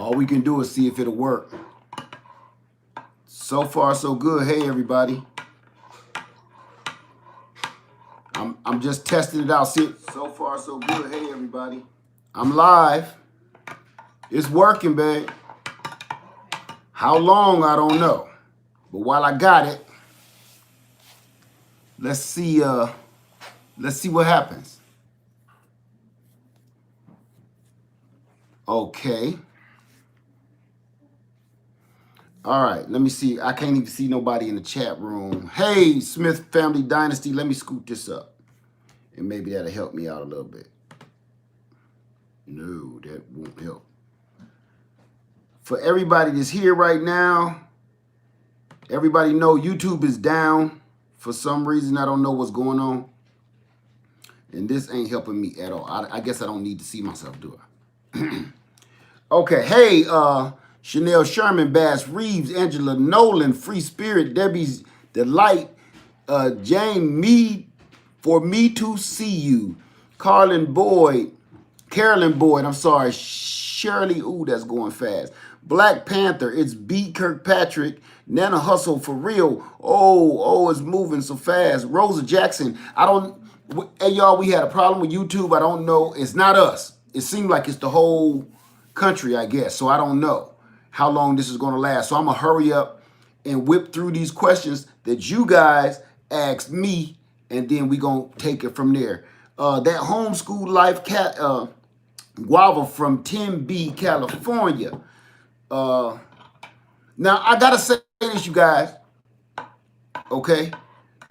All we can do is see if it'll work. So far, so good. Hey, everybody. I'm just testing it out. See, so far, so good. Hey, everybody. I'm live. It's working, babe. How long, I don't know. But while I got it, let's see what happens. Okay. All right, let me see. I can't even see nobody in the chat room. Hey, Smith Family Dynasty, let me scoot this up. And maybe that'll help me out a little bit. No, that won't help. For everybody that's here right now, everybody know YouTube is down. For some reason, I don't know what's going on. And this ain't helping me at all. I guess I don't need to see myself, do I? Okay, hey, Chanel Sherman, Bass Reeves, Angela Nolan, Free Spirit, Debbie's Delight, Jane Mead, For Me to See You, Carolyn Boyd, I'm sorry, Shirley, ooh, that's going fast. Black Panther, it's B. Kirkpatrick, Nana Hustle for real. Oh, it's moving so fast. Rosa Jackson, hey y'all, we had a problem with YouTube. I don't know. It's not us. It seemed like it's the whole country, I guess. So I don't know how long this is going to last. So I'm going to hurry up and whip through these questions that you guys asked me, and then we going to take it from there. That homeschool life cat guava from 10B, California. Now, I got to say this, you guys. Okay?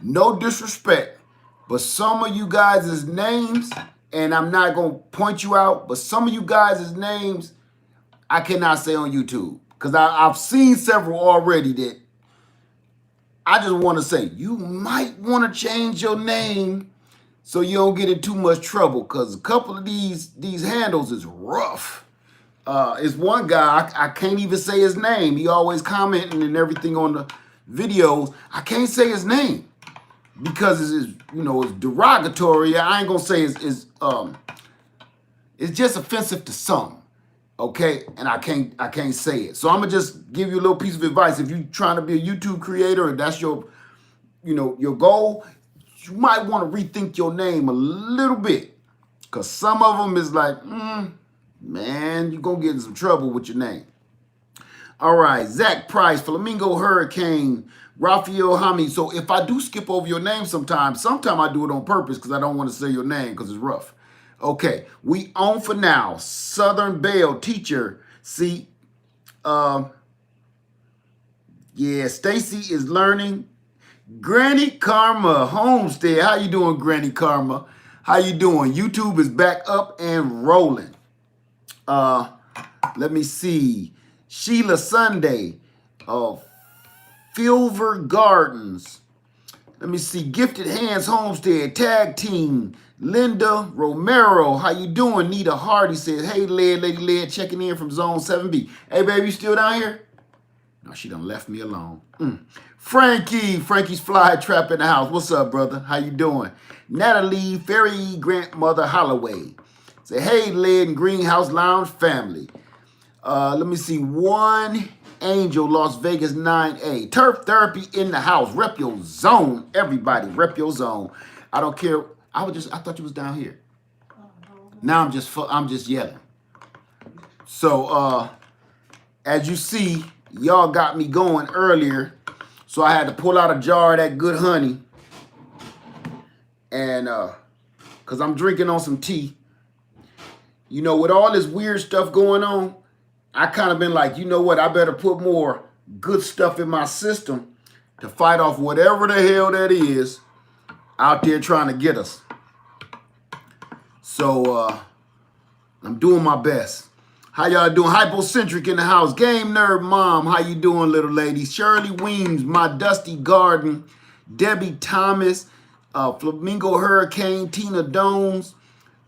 No disrespect, but some of you guys' names, and I'm not going to point you out, but some of you guys' names I cannot say on YouTube. Because I've seen several already that I just want to say, you might want to change your name so you don't get in too much trouble. Because a couple of these handles is rough. It's one guy, I can't even say his name. He always commenting and everything on the videos. I can't say his name because it's derogatory. I ain't gonna say it's just offensive to some. Okay, and I can't say it. So I'm gonna just give you a little piece of advice. If you're trying to be a YouTube creator and that's your goal, you might want to rethink your name a little bit. Cause some of them is like, man, you're gonna get in some trouble with your name. All right, Zach Price, Flamingo Hurricane, Raphael Hami. So if I do skip over your name sometime I do it on purpose because I don't want to say your name because it's rough. Okay, we on for now. Southern Belle, teacher. See, yeah, Stacy is learning. Granny Karma, Homestead. How you doing, Granny Karma? How you doing? YouTube is back up and rolling. Let me see. Sheila Sunday, Filver Gardens. Let me see. Gifted Hands Homestead, Tag Team. Linda Romero, how you doing? Nita Hardy says, hey, Lady Led, checking in from Zone 7B. Hey, baby, you still down here? No, she done left me alone. Frankie's Fly Trap in the house. What's up, brother? How you doing? Natalie Ferry Grandmother Holloway. Say, hey, Led and Greenhouse Lounge family. Let me see. One Angel, Las Vegas 9A. Turf Therapy in the house. Rep your zone. Everybody, rep your zone. I don't care. I thought you was down here. Now I'm just yelling. So as you see, y'all got me going earlier. So I had to pull out a jar of that good honey. And cause I'm drinking on some tea. You know, with all this weird stuff going on, I kind of been like, you know what, I better put more good stuff in my system to fight off whatever the hell that is out there trying to get us. So I'm doing my best. How y'all doing? Hypocentric in the house. Game Nerd Mom, how you doing, little lady? Shirley Weems, My Dusty Garden. Debbie Thomas, Flamingo Hurricane, Tina Dones,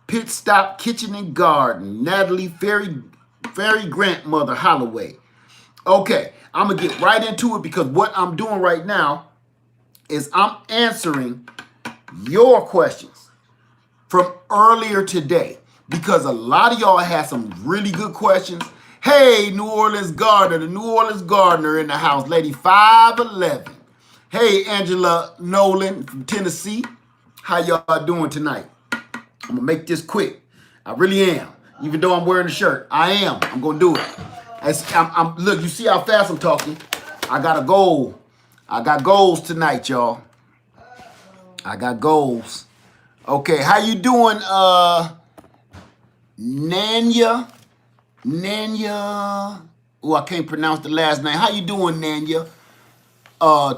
Pit Stop Kitchen and Garden. Natalie Ferry Grandmother Holloway. Okay, I'm going to get right into it because what I'm doing right now is I'm answering your questions from earlier today because a lot of y'all had some really good questions Hey, New Orleans Gardener, the New Orleans Gardener in the house, Lady 511. Hey, Angela Nolan from Tennessee. How y'all doing tonight? I'm gonna make this quick. I really am. Even though I'm wearing a shirt, I am. I'm gonna do it. Look, you see how fast I'm talking. I got a goal. I got goals tonight, y'all. I got goals. Okay, how you doing, Nanya? Nanya. Oh, I can't pronounce the last name. How you doing, Nanya?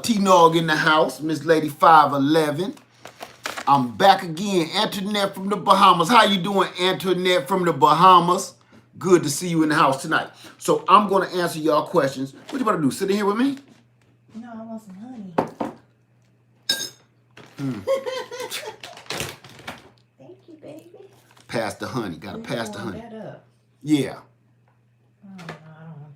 T-Nog in the house, Miss Lady 511. I'm back again. Antoinette from the Bahamas. How you doing, Antoinette from the Bahamas? Good to see you in the house tonight. So I'm going to answer y'all questions. What you about to do? Sit in here with me? No, I want some honey. Thank you, baby. Pass the honey. Got to pass the honey. That up. Yeah. Oh, no, I don't want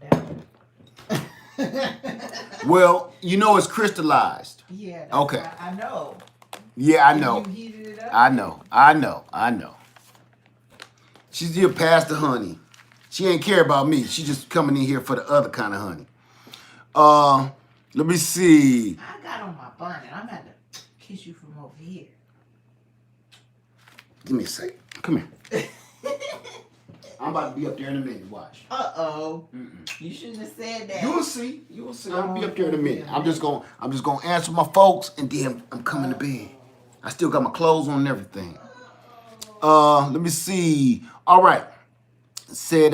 that. Well, you know it's crystallized. Yeah. Okay. I know. Yeah, I know. You heated it up? I know. She's here past the honey. She ain't care about me. She just coming in here for the other kind of honey. Let me see. I got on my bonnet. I'm going to kiss you from over here. Give me a second. Come here. I'm about to be up there in a minute. Watch. Uh-oh. You shouldn't have said that. You'll see. I'll be up there in a minute. I'm just gonna answer my folks, and then I'm coming to bed. I still got my clothes on and everything. Let me see. All right. It said,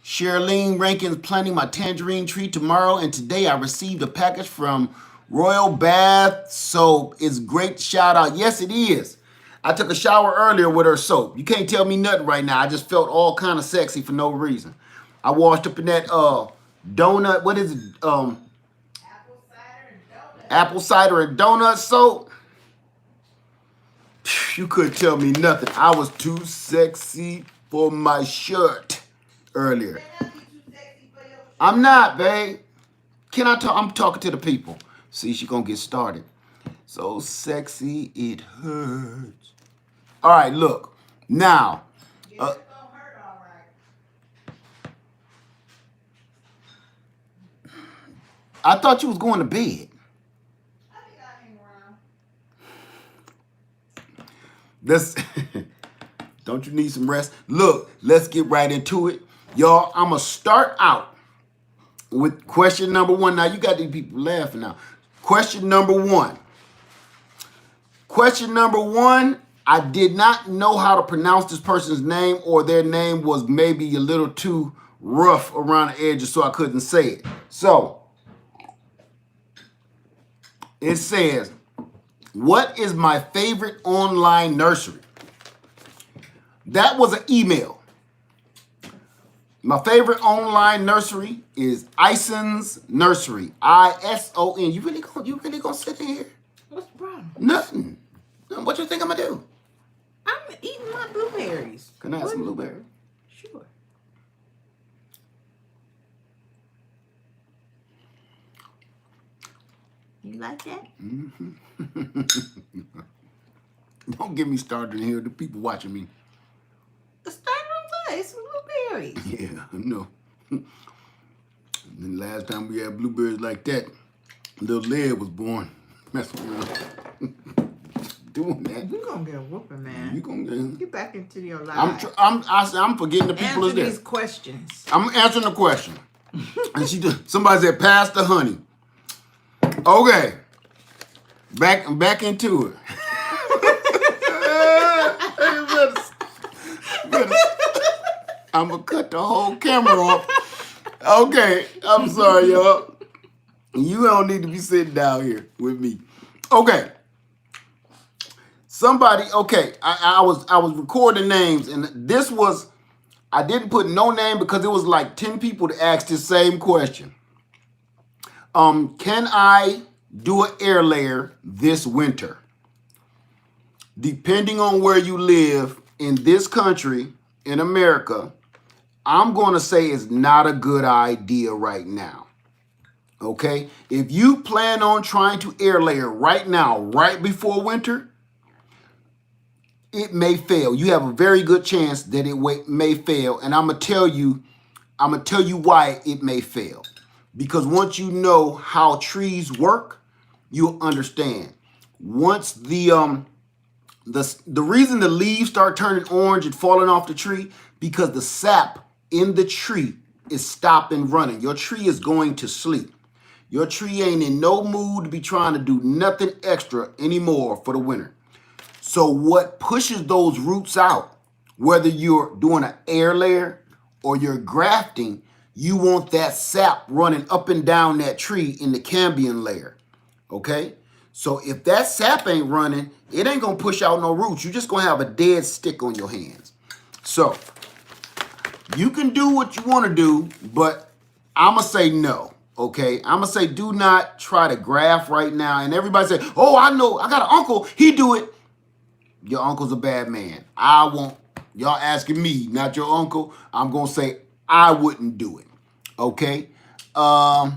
Charlene Rankin's planting my tangerine tree tomorrow, and today I received a package from Royal Bath Soap. It's great. Shout out. Yes, it is. I took a shower earlier with her soap. You can't tell me nothing right now. I just felt all kind of sexy for no reason. I washed up in that donut. What is it? Apple cider and donut soap. You couldn't tell me nothing. I was too sexy for my shirt earlier. I'm not, babe. Can I talk? I'm talking to the people. See, she gonna get started. So sexy, it hurts. All right, look. Now. It's gonna hurt, all right. I thought you was going to bed. I think I hang around. Don't you need some rest? Look, let's get right into it. Y'all, I'm going to start out with question number 1. Now, you got these people laughing now. Question number 1. Question number 1, I did not know how to pronounce this person's name, or their name was maybe a little too rough around the edges, so I couldn't say it. So, it says, what is my favorite online nursery? That was an email. My favorite online nursery is Ison's Nursery. ISON. You really gonna sit in here? What's the problem? Nothing. What you think I'm gonna do? I'm eating my blueberries. Can I have some blueberries? Sure. You like that? Don't get me started in here. The people watching me. Start on light. Some blueberries. Yeah, I know. And the last time we had blueberries like that, little Led was born. Messing around. Doing that. You're gonna get a whooping, man. You gonna get back into your life. I'm forgetting the people is there. Answer these questions. I'm answering the question. And somebody said, pass the honey. Okay. Back into it. I'm gonna cut the whole camera off. Okay, I'm sorry, y'all. You don't need to be sitting down here with me. Okay. Somebody, okay, I was recording names, and this was, I didn't put no name because it was like 10 people to ask the same question. Can I do an air layer this winter? Depending on where you live in this country, in America, I'm going to say it's not a good idea right now. Okay? If you plan on trying to air layer right now, right before winter, it may fail. You have a very good chance that it may fail, and I'm gonna tell you why it may fail. Because once you know how trees work, you'll understand. Once the reason the leaves start turning orange and falling off the tree, because the sap in the tree is stopping running. Your tree is going to sleep. Your tree ain't in no mood to be trying to do nothing extra anymore for the winter. So what pushes those roots out, whether you're doing an air layer or you're grafting, you want that sap running up and down that tree in the cambium layer, okay? So if that sap ain't running, it ain't gonna push out no roots. You're just gonna have a dead stick on your hands. So you can do what you wanna do, but I'm gonna say no, okay? I'm gonna say do not try to graft right now. And everybody say, oh, I know, I got an uncle, he do it. Your uncle's a bad man. I won't. Y'all asking me, not your uncle. I'm gonna say I wouldn't do it. Okay. I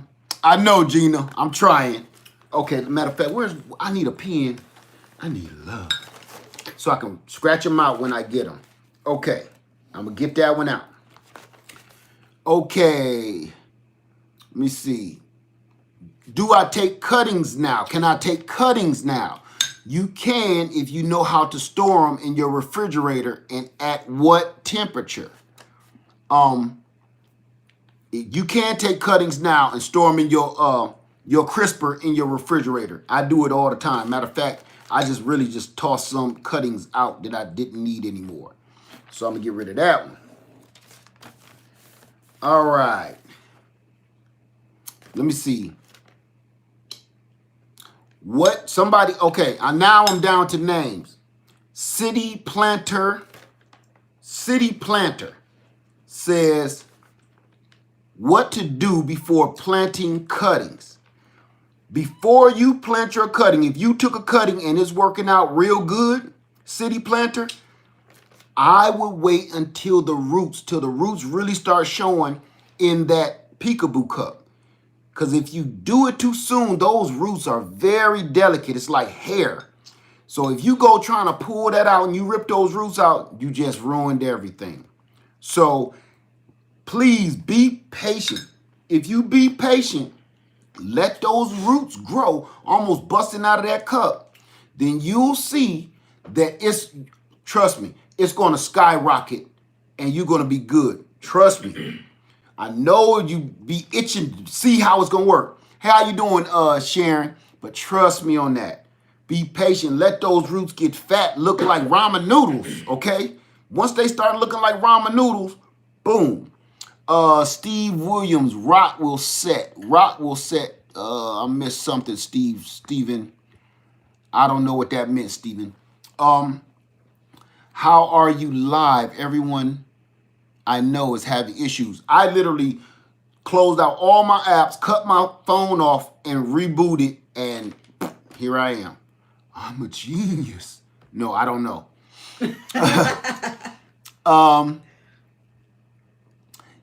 know, Gina. I'm trying. Okay. Matter of fact, I need a pen. I need love, so I can scratch them out when I get them. Okay. I'm gonna get that one out. Okay. Let me see. Do I take cuttings now? Can I take cuttings now? You can if you know how to store them in your refrigerator and at what temperature. You can take cuttings now and store them in your crisper in your refrigerator. I do it all the time. Matter of fact, I just tossed some cuttings out that I didn't need anymore. So I'm gonna get rid of that one. All right. Let me see. Okay, now I'm down to names. City Planter says what to do before planting cuttings. Before you plant your cutting, if you took a cutting and it's working out real good, City Planter, I would wait until the roots really start showing in that peekaboo cup. Because if you do it too soon, those roots are very delicate. It's like hair. So if you go trying to pull that out and you rip those roots out, you just ruined everything. So please be patient. If you be patient, let those roots grow, almost busting out of that cup, then you'll see that trust me, it's going to skyrocket and you're going to be good. Trust me. I know you be itching to see how it's gonna work. How you doing, Sharon? But trust me on that. Be patient. Let those roots get fat, look like ramen noodles, okay? Once they start looking like ramen noodles, boom. Steve Williams, rock will set. Rock will set. I missed something, Steven. I don't know what that meant, Steven. How are you live? Everyone I know is having issues. I literally closed out all my apps, cut my phone off, and rebooted, and here I am. I'm a genius. No, I don't know.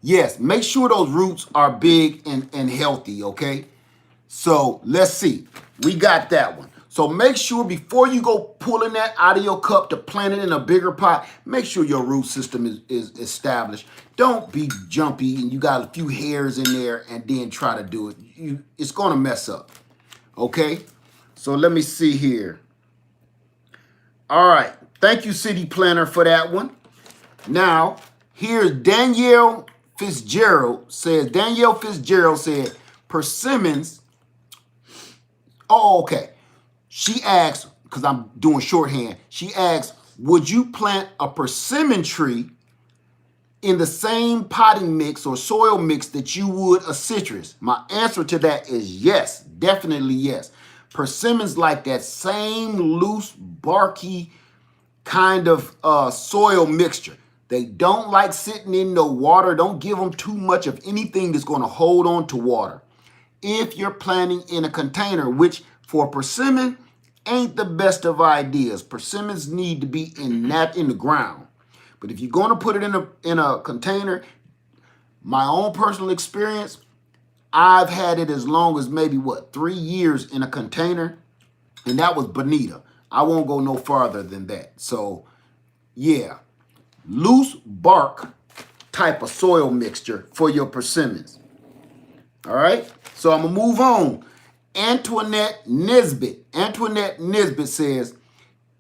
Yes, make sure those roots are big and healthy, okay? So let's see. We got that one. So make sure before you go pulling that out of your cup to plant it in a bigger pot, make sure your root system is established. Don't be jumpy and you got a few hairs in there and then try to do it. It's going to mess up. Okay? So let me see here. All right. Thank you, City Planner, for that one. Now, here's Danielle Fitzgerald said, persimmons. Oh, okay. She asked, because I'm doing shorthand, she asked, would you plant a persimmon tree in the same potting mix or soil mix that you would a citrus? My answer to that is yes, definitely yes. Persimmons like that same loose, barky kind of soil mixture. They don't like sitting in no water. Don't give them too much of anything that's going to hold on to water. If you're planting in a container, which for persimmon ain't the best of ideas. Persimmons need to be in the ground. But if you're going to put it in a container, my own personal experience, I've had it as long as maybe 3 years in a container, and that was bonita. I won't go no farther than that. So Yeah, loose bark type of soil mixture for your persimmons. All right, so I'm gonna move on. Antoinette Nesbitt says,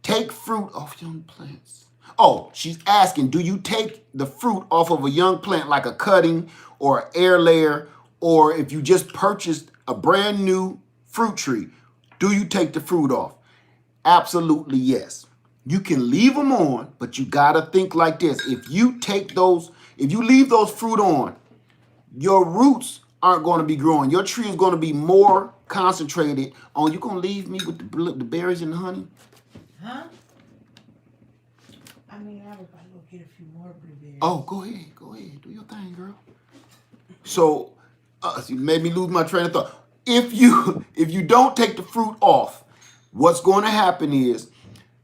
take fruit off young plants. Oh, she's asking, do you take the fruit off of a young plant like a cutting or an air layer, or if you just purchased a brand new fruit tree, do you take the fruit off? Absolutely yes. You can leave them on, but you gotta think like this. If you leave those fruit on, your roots aren't going to be growing. Your tree is going to be more concentrated on. You going to leave me with the berries and the honey? Huh? I mean, I was about to go get a few more blueberries. Oh, go ahead. Do your thing, girl. So, you made me lose my train of thought. If you don't take the fruit off, what's going to happen is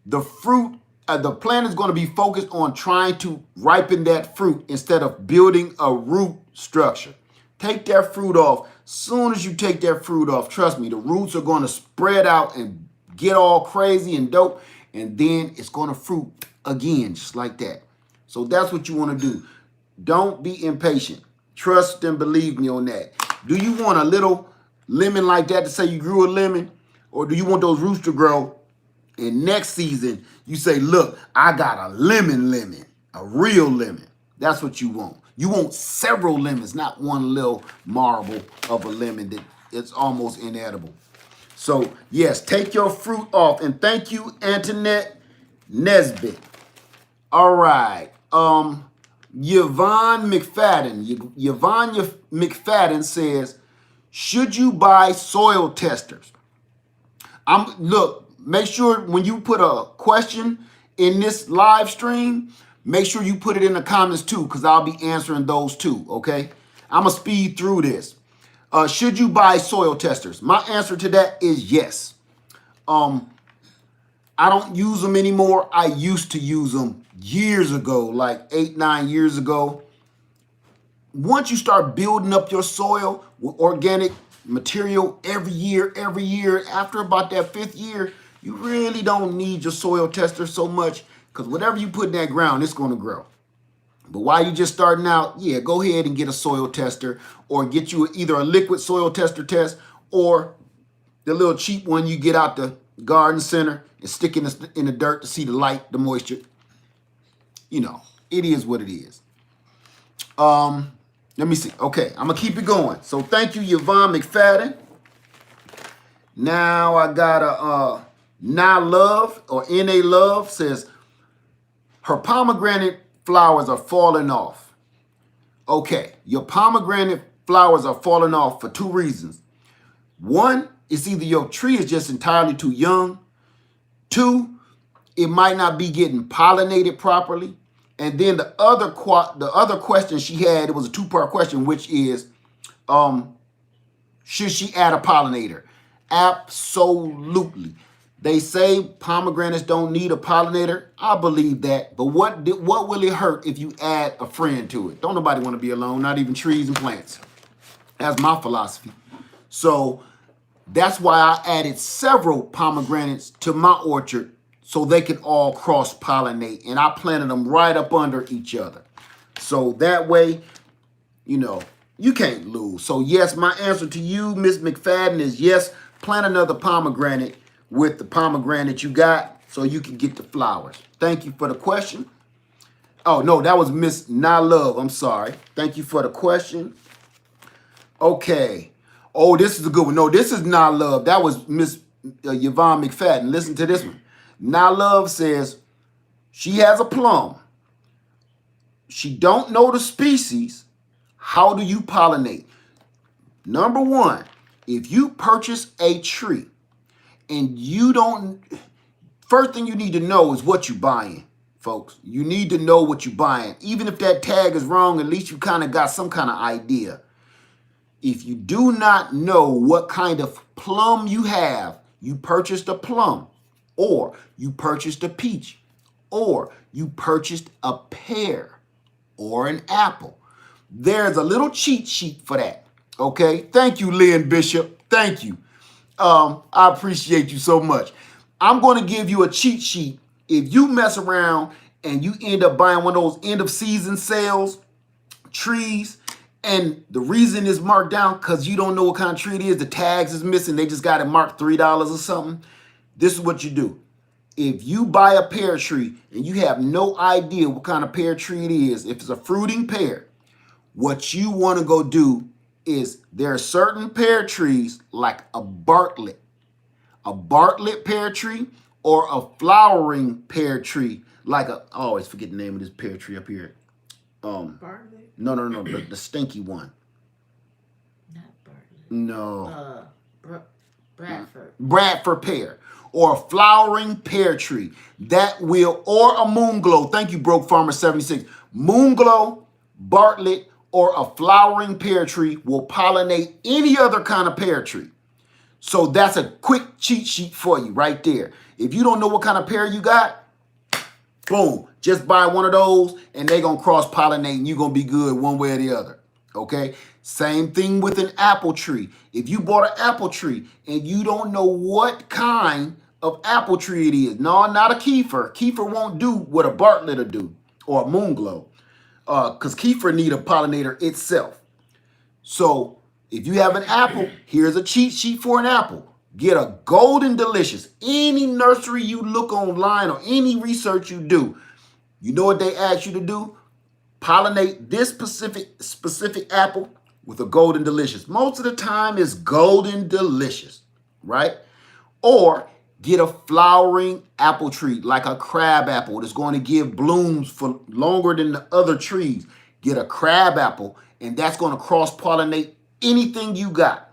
the plant is going to be focused on trying to ripen that fruit instead of building a root structure. Take that fruit off. Soon as you take that fruit off, trust me, the roots are going to spread out and get all crazy and dope, and then it's going to fruit again, just like that. So that's what you want to do. Don't be impatient. Trust and believe me on that. Do you want a little lemon like that to say you grew a lemon? Or do you want those roots to grow? And next season, you say, look, I got a lemon, a real lemon. That's what you want. You want several lemons, not one little marble of a lemon that it's almost inedible. So, yes, take your fruit off. And thank you, Antoinette Nesbitt. All right. Yvonne McFadden says, should you buy soil testers? Look, make sure when you put a question in this live stream, make sure you put it in the comments too, because I'll be answering those too, okay? I'm going to speed through this. Should you buy soil testers? My answer to that is yes. I don't use them anymore. I used to use them years ago, like 8-9 years ago. Once you start building up your soil with organic material every year, after about that 5th year, you really don't need your soil tester so much, because whatever you put in that ground, it's going to grow. But while you're just starting out, yeah, go ahead and get a soil tester, or get you either a liquid soil tester test or the little cheap one you get out the garden center and stick in the dirt to see the light, the moisture. You know, it is what it is. Let me see. Okay, I'm going to keep it going. So thank you, Yvonne McFadden. Now I got a Na Love, or N.A. Love, says her pomegranate flowers are falling off. Okay, your pomegranate flowers are falling off for 2 reasons. One, it's either your tree is just entirely too young. 2, it might not be getting pollinated properly. And then the other question she had, it was a 2-part question, which is, should she add a pollinator? Absolutely. They say pomegranates don't need a pollinator. I believe that. But what will it hurt if you add a friend to it? Don't nobody want to be alone, not even trees and plants. That's my philosophy. So that's why I added several pomegranates to my orchard, so they can all cross-pollinate. And I planted them right up under each other. So that way, you know, you can't lose. So yes, my answer to you, Miss McFadden, is yes, plant another pomegranate with the pomegranate you got so you can get the flowers. Thank you for the question. Oh, no, that was Miss Na Love. I'm sorry. Thank you for the question. Okay. Oh, this is a good one. No, this is Na Love. That was Miss Yvonne McFadden. Listen to this one. Na Love says she has a plum. She don't know the species. How do you pollinate? Number 1, if you purchase a tree and you don't, first thing you need to know is what you're buying, folks. You need to know what you're buying. Even if that tag is wrong, at least you kind of got some kind of idea. If you do not know what kind of plum you have, you purchased a plum, or you purchased a peach, or you purchased a pear, or an apple. There's a little cheat sheet for that. Okay? Thank you, Lynn Bishop. Thank you. I appreciate you so much. I'm going to give you a cheat sheet if you mess around and you end up buying one of those end of season sales trees, and the reason it's marked down because you don't know what kind of tree it is, the tags is missing, they just got it marked $3 or something. This is what you do. If you buy a pear tree and you have no idea what kind of pear tree it is, if it's a fruiting pear, what you want to go do is there are certain pear trees like a Bartlett pear tree, or a flowering pear tree like I always forget the name of this pear tree up here. Bartlett? No, the stinky one. Not Bartlett. No. Bradford. Bradford pear, or a flowering pear tree that will, or a moonglow. Thank you, Broke Farmer 76. Moonglow, Bartlett, or a flowering pear tree will pollinate any other kind of pear tree. So that's a quick cheat sheet for you right there. If you don't know what kind of pear you got, boom, just buy one of those and they're going to cross-pollinate and you're going to be good one way or the other. Okay? Same thing with an apple tree. If you bought an apple tree and you don't know what kind of apple tree it is, no, not a Kiefer. Kiefer won't do what a Bartlett will do, or a moonglow, because Kiefer need a pollinator itself. So if you have an apple, here's a cheat sheet for an apple. Get a Golden Delicious. Any nursery you look online or any research you do, you know what they ask you to do? Pollinate this specific apple with a Golden Delicious. Most of the time it's Golden Delicious, right? Or get a flowering apple tree like a crab apple that's going to give blooms for longer than the other trees. Get a crab apple, and that's going to cross-pollinate anything you got,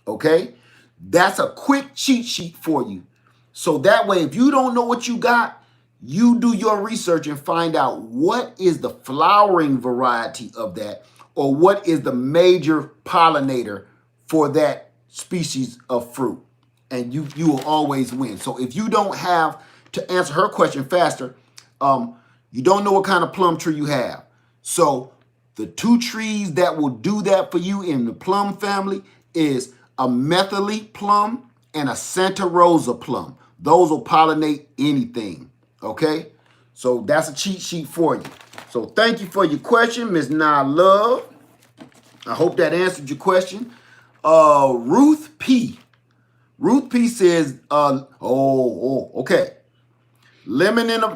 okay? That's a quick cheat sheet for you. So that way, if you don't know what you got, you do your research and find out what is the flowering variety of that, or what is the major pollinator for that species of fruit. And you will always win. So if you don't have, to answer her question faster, you don't know what kind of plum tree you have. So the two trees that will do that for you in the plum family is a Methylae plum and a Santa Rosa plum. Those will pollinate anything, okay? So that's a cheat sheet for you. So thank you for your question, Ms. Nah Love. I hope that answered your question. Ruth P. Ruth P says, okay.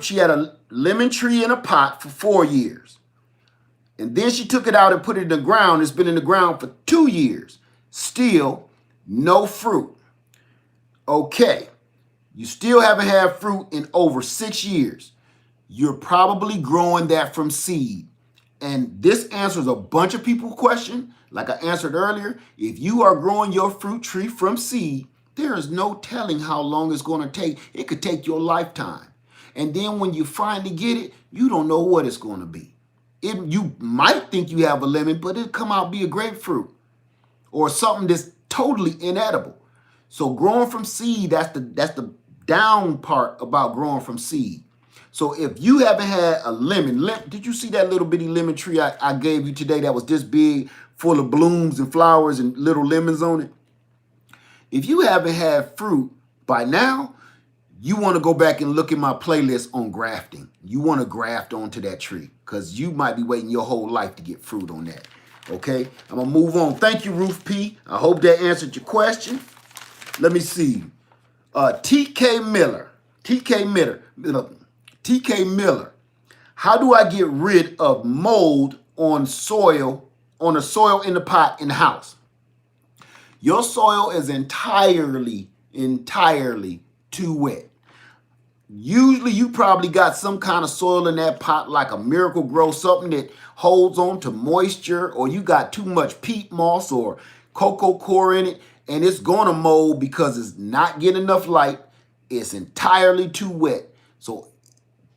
She had a lemon tree in a pot for 4 years. And then she took it out and put it in the ground. It's been in the ground for 2 years. Still no fruit. Okay. You still haven't had fruit in over 6 years. You're probably growing that from seed. And this answers a bunch of people's question. Like I answered earlier, if you are growing your fruit tree from seed, there is no telling how long it's going to take. It could take your lifetime. And then when you finally get it, you don't know what it's going to be. You might think you have a lemon, but it'll come out be a grapefruit or something that's totally inedible. So growing from seed, that's the down part about growing from seed. So if you haven't had a lemon, did you see that little bitty lemon tree I gave you today that was this big, full of blooms and flowers and little lemons on it? If you haven't had fruit by now, you want to go back and look at my playlist on grafting. You want to graft onto that tree because you might be waiting your whole life to get fruit on that. Okay, I'm going to move on. Thank you, Ruth P. I hope that answered your question. Let me see. TK Miller. How do I get rid of mold on the soil in the pot in the house? Your soil is entirely too wet. Usually you probably got some kind of soil in that pot like a Miracle Grow, something that holds on to moisture, or you got too much peat moss or cocoa coir in it, and it's going to mold because it's not getting enough light. It's entirely too wet. So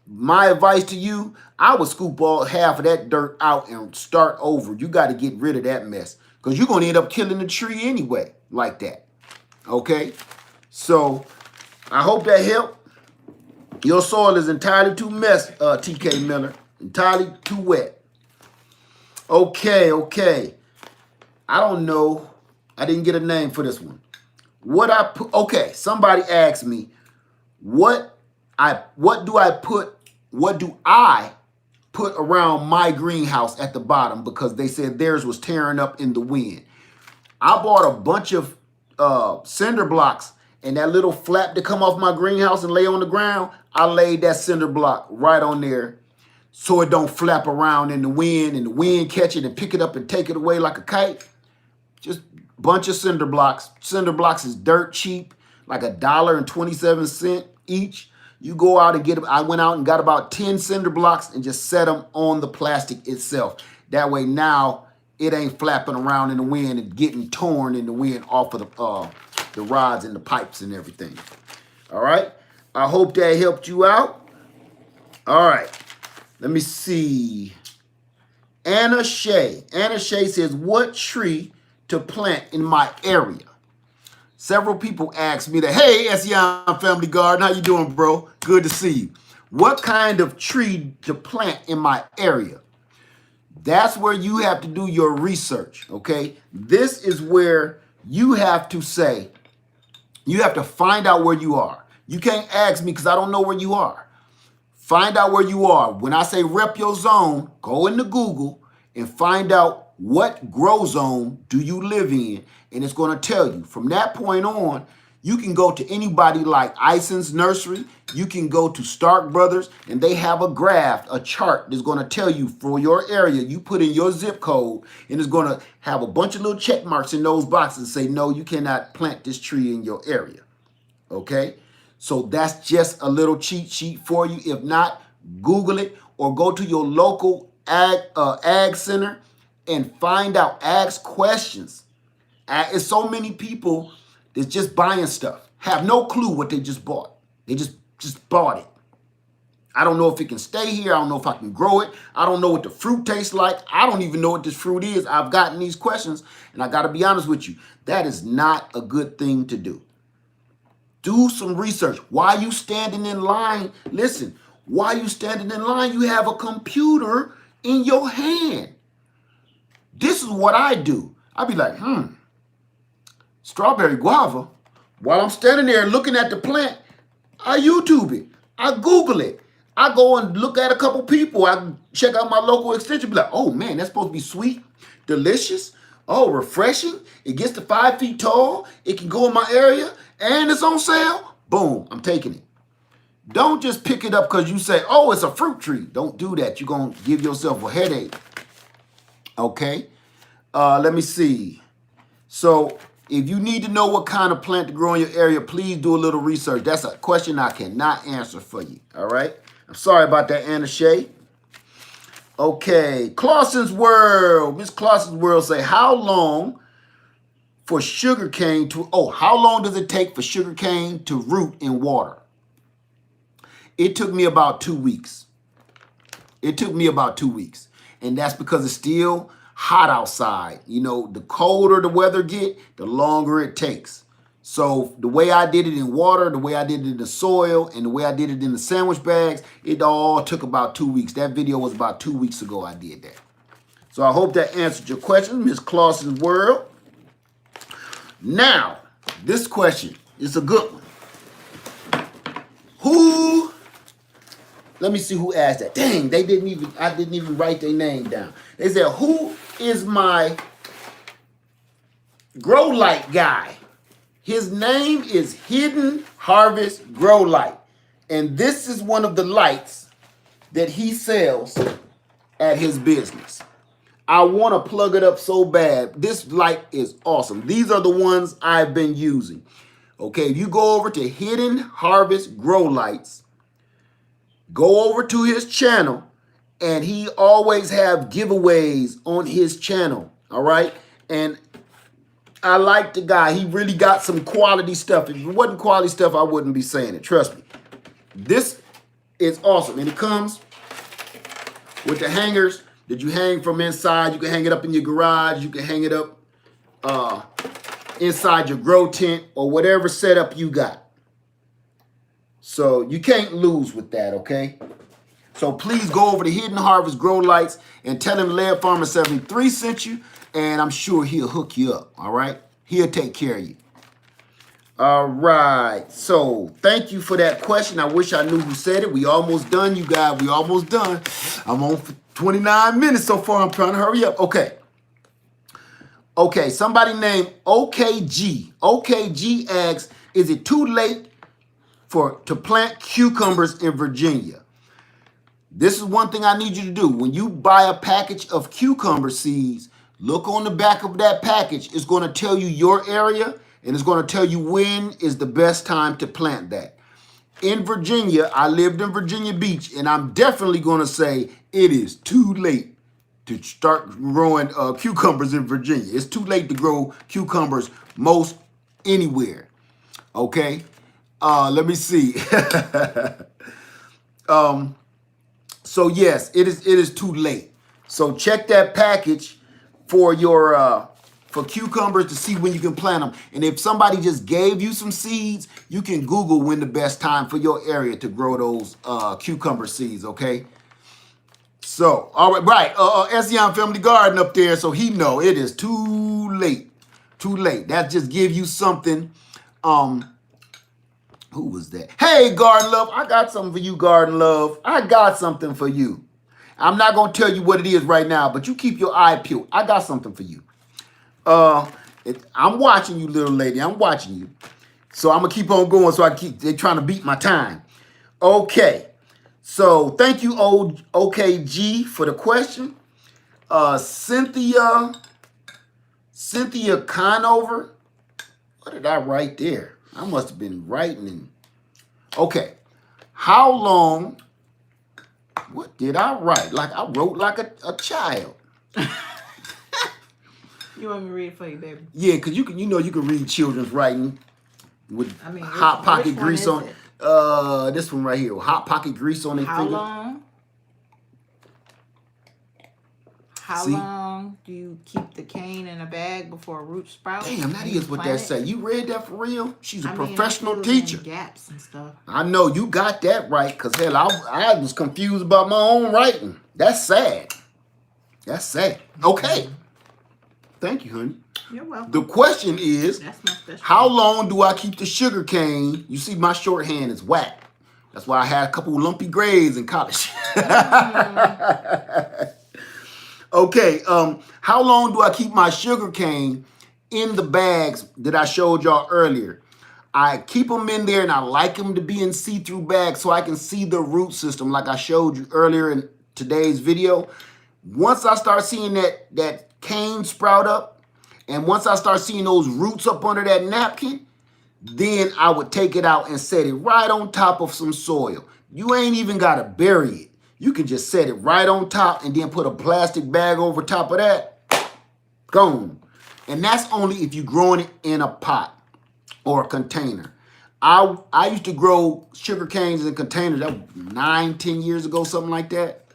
my advice to you, I would scoop all half of that dirt out and start over. You got to get rid of that mess because you're going to end up killing the tree anyway like that. Okay? So I hope that helped. Your soil is entirely too TK Miller. Entirely too wet. Okay. I don't know. I didn't get a name for this one. Okay, somebody asked me, what do I put what do I put around my greenhouse at the bottom because they said theirs was tearing up in the wind. I bought a bunch of cinder blocks, and that little flap to come off my greenhouse and lay on the ground, I laid that cinder block right on there so it don't flap around in the wind and the wind catch it and pick it up and take it away like a kite. Just a bunch of cinder blocks. Cinder blocks is dirt cheap, like $1.27 each. You go out and get them. I went out and got about 10 cinder blocks and just set them on the plastic itself. That way now it ain't flapping around in the wind and getting torn in the wind off of the rods and the pipes and everything. All right. I hope that helped you out. All right. Let me see. Anna Shea. Anna Shea says, what tree to plant in my area? Several people asked me that, hey, S.E.I. Family Garden, how you doing, bro? Good to see you. What kind of tree to plant in my area? That's where you have to do your research, okay? This is where you have to say, you have to find out where you are. You can't ask me because I don't know where you are. Find out where you are. When I say rep your zone, go into Google and find out what grow zone do you live in, and it's going to tell you. From that point on, you can go to anybody like Ison's Nursery. You can go to Stark Brothers, and they have a graph, a chart that's going to tell you for your area. You put in your zip code, and it's going to have a bunch of little check marks in those boxes and say, no, you cannot plant this tree in your area. Okay? So that's just a little cheat sheet for you. If not, Google it or go to your local ag center and find out, ask questions. It's so many people that's just buying stuff, have no clue what they just bought. They just bought it. I don't know if it can stay here. I don't know if I can grow it. I don't know what the fruit tastes like. I don't even know what this fruit is. I've gotten these questions, and I got to be honest with you. That is not a good thing to do. Do some research. While you standing in line, listen, while you standing in line, you have a computer in your hand. This is what I do. I'd be like, strawberry guava. While I'm standing there looking at the plant, I YouTube it. I Google it. I go and look at a couple people. I check out my local extension. Be like, oh man, that's supposed to be sweet, delicious, oh, refreshing. It gets to 5 feet tall. It can go in my area and it's on sale. Boom, I'm taking it. Don't just pick it up because you say, oh, it's a fruit tree. Don't do that. You're going to give yourself a headache. Okay, let me see. So if you need to know what kind of plant to grow in your area, please do a little research. That's a question I cannot answer for you, all right? I'm sorry about that, Anna Shea. Okay, Clausen's World. Miss Clausen's World say, how long for sugarcane to, how long does it take for sugarcane to root in water? It took me about 2 weeks. It took me about 2 weeks. And that's because it's still hot outside. You know, the colder the weather get, the longer it takes. So the way I did it in water, the way I did it in the soil, and the way I did it in the sandwich bags, it all took about 2 weeks. That video was about 2 weeks ago I did that. So I hope that answered your question, Miss Clausen's World. Now, this question is a good one. Let me see who asked that. Dang, I didn't even write their name down. They said, who is my grow light guy? His name is Hidden Harvest Grow Light. And this is one of the lights that he sells at his business. I want to plug it up so bad. This light is awesome. These are the ones I've been using. Okay, if you go over to Hidden Harvest Grow Lights, go over to his channel, and he always have giveaways on his channel, all right? And I like the guy. He really got some quality stuff. If it wasn't quality stuff, I wouldn't be saying it. Trust me. This is awesome. And it comes with the hangers that you hang from inside. You can hang it up in your garage. You can hang it up inside your grow tent or whatever setup you got. So you can't lose with that, okay? So please go over to Hidden Harvest Grow Lights and tell him Lead Farmer 73 sent you, and I'm sure he'll hook you up, all right? He'll take care of you. All right. So thank you for that question. I wish I knew who said it. We almost done, you guys. We almost done. I'm on for 29 minutes so far. I'm trying to hurry up. Okay. Okay. Somebody named OKG. OKG asks, is it too late to plant cucumbers in Virginia? This is one thing I need you to do. When you buy a package of cucumber seeds, look on the back of that package. It's going to tell you your area, and it's going to tell you when is the best time to plant that. In Virginia, I lived in Virginia Beach, and I'm definitely going to say it is too late to start growing cucumbers in Virginia. It's too late to grow cucumbers most anywhere. Okay? Let me see. So yes, it is too late. So check that package for your for cucumbers to see when you can plant them. And if somebody just gave you some seeds, you can Google when the best time for your area to grow those cucumber seeds. Okay. So all right, right. Ession Family Garden up there, so he know it is too late. Too late. That just give you something. Who was that? Hey, Garden Love, I got something for you, Garden Love. I got something for you. I'm not going to tell you what it is right now, but you keep your eye peeled. I got something for you. I'm watching you, little lady. I'm watching you. So I'm going to keep on going so they're trying to beat my time. Okay. So thank you, OKG, for the question. Cynthia Conover. What did I write there? I must have been writing. Okay. How long? What did I write? Like I wrote like a child. You want me to read it for you, baby? Yeah, because you can read children's writing with hot which pocket one grease is on it? this one right here. Hot pocket grease on their How finger. long? How See? long do you keep the cane in a bag before a root sprouts? Damn, that is what that say. You read that for real? She's a professional I teacher. Gaps and stuff. I know you got that right, because hell, I was confused about my own writing. That's sad. That's sad. Okay. Thank you, honey. You're welcome. The question is, that's my special. How long do I keep the sugar cane? You see, my shorthand is whack. That's why I had a couple of lumpy grades in college. Okay, how long do I keep my sugar cane in the bags that I showed y'all earlier? I keep them in there, and I like them to be in see-through bags so I can see the root system like I showed you earlier in today's video. Once I start seeing that cane sprout up, and once I start seeing those roots up under that napkin, then I would take it out and set it right on top of some soil. You ain't even got to bury it. You can just set it right on top and then put a plastic bag over top of that. Gone. And that's only if you're growing it in a pot or a container. I used to grow sugar canes in containers. That was 9-10 years ago, something like that.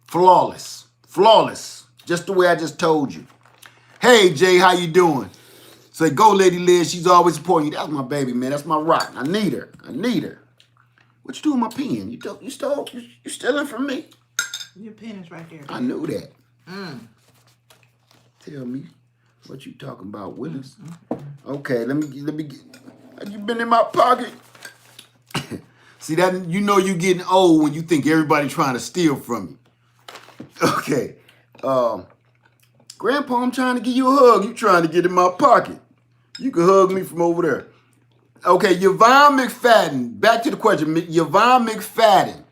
Flawless. Flawless. Just the way I just told you. Hey, Jay, how you doing? Say, go, Lady Liz. She's always supporting you. That's my baby, man. That's my rock. I need her. I need her. What you doing with my pen? You stealing from me? Your pen is right there. I knew that. Tell me what you talking about, Willis. Okay, let me get. Have you been in my pocket? See that? You know you getting old when you think everybody trying to steal from you. Okay. Grandpa, I'm trying to give you a hug. You trying to get in my pocket. You can hug me from over there. Okay, Yvonne McFadden. Back to the question. Yvonne McFadden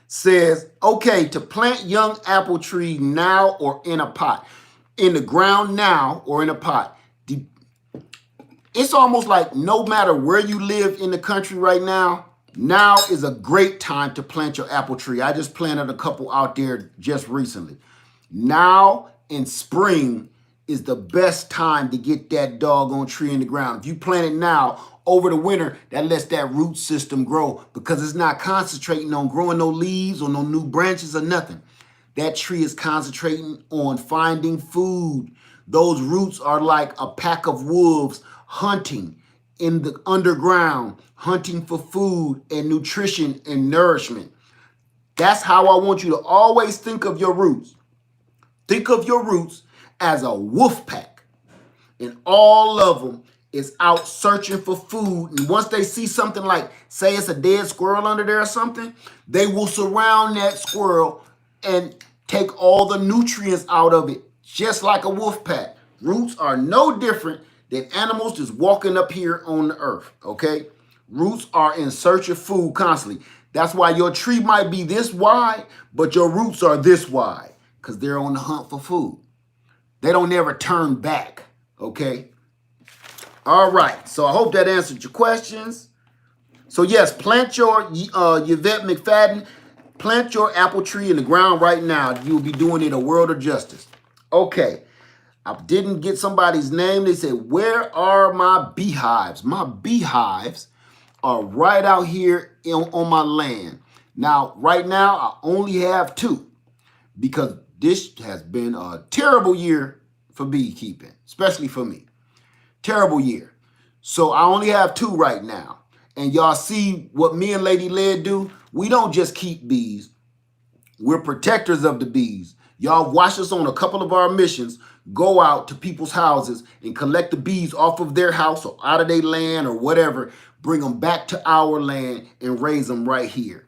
says, okay, to plant young apple trees now or in a pot. In the ground now or in a pot. It's almost like no matter where you live in the country right now, now is a great time to plant your apple tree. I just planted a couple out there just recently. Now in spring is the best time to get that doggone tree in the ground. If you plant it now, over the winter, that lets that root system grow because it's not concentrating on growing no leaves or no new branches or nothing. That tree is concentrating on finding food. Those roots are like a pack of wolves hunting in the underground, hunting for food and nutrition and nourishment. That's how I want you to always think of your roots. Think of your roots as a wolf pack, and all of them is out searching for food. And once they see something like, say it's a dead squirrel under there or something, they will surround that squirrel and take all the nutrients out of it, just like a wolf pack. Roots are no different than animals just walking up here on the earth, okay? Roots are in search of food constantly. That's why your tree might be this wide, but your roots are this wide, because they're on the hunt for food. They don't never turn back, okay? All right, so I hope that answered your questions. So yes, plant your Yvette McFadden, plant your apple tree in the ground right now. You'll be doing it a world of justice. Okay, I didn't get somebody's name. They said, where are my beehives? My beehives are right out here on my land. Now, right now, I only have 2 because this has been a terrible year for beekeeping, especially for me. Terrible year. So I only have 2 right now. And y'all see what me and Lady Led do? We don't just keep bees. We're protectors of the bees. Y'all watch us on a couple of our missions, go out to people's houses and collect the bees off of their house or out of their land or whatever, bring them back to our land and raise them right here.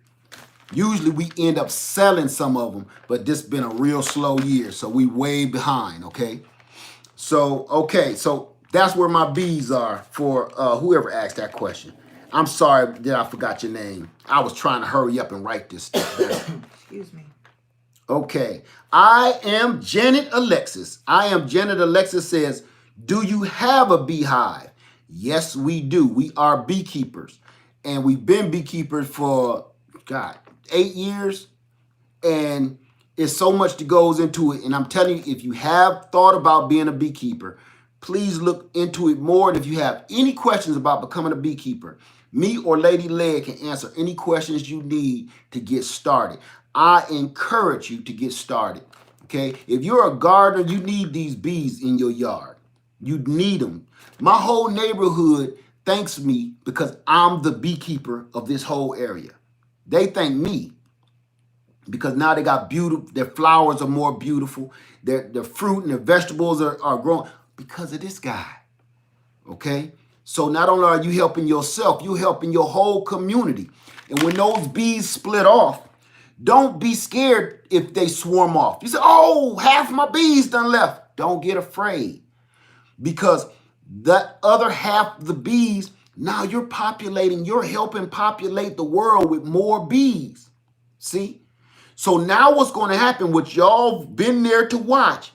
Usually we end up selling some of them, but this has been a real slow year, so we way behind, okay? So that's where my bees are for whoever asked that question. I'm sorry that I forgot your name. I was trying to hurry up and write this stuff down. Excuse me. Okay. I am Janet Alexis. I am Janet Alexis says, do you have a beehive? Yes, we do. We are beekeepers. And we've been beekeepers for, 8 years. And it's so much that goes into it. And I'm telling you, if you have thought about being a beekeeper, please look into it more. And if you have any questions about becoming a beekeeper, me or Lady Leg can answer any questions you need to get started. I encourage you to get started, okay? If you're a gardener, you need these bees in your yard. You need them. My whole neighborhood thanks me because I'm the beekeeper of this whole area. They thank me because now they got beautiful, their flowers are more beautiful, their fruit and their vegetables are growing because of this guy, okay? So not only are you helping yourself, you're helping your whole community. And when those bees split off, don't be scared if they swarm off. You say, oh, half my bees done left. Don't get afraid because that other half of the bees, now you're helping populate the world with more bees. See? So now what's going to happen, which y'all been there to watch,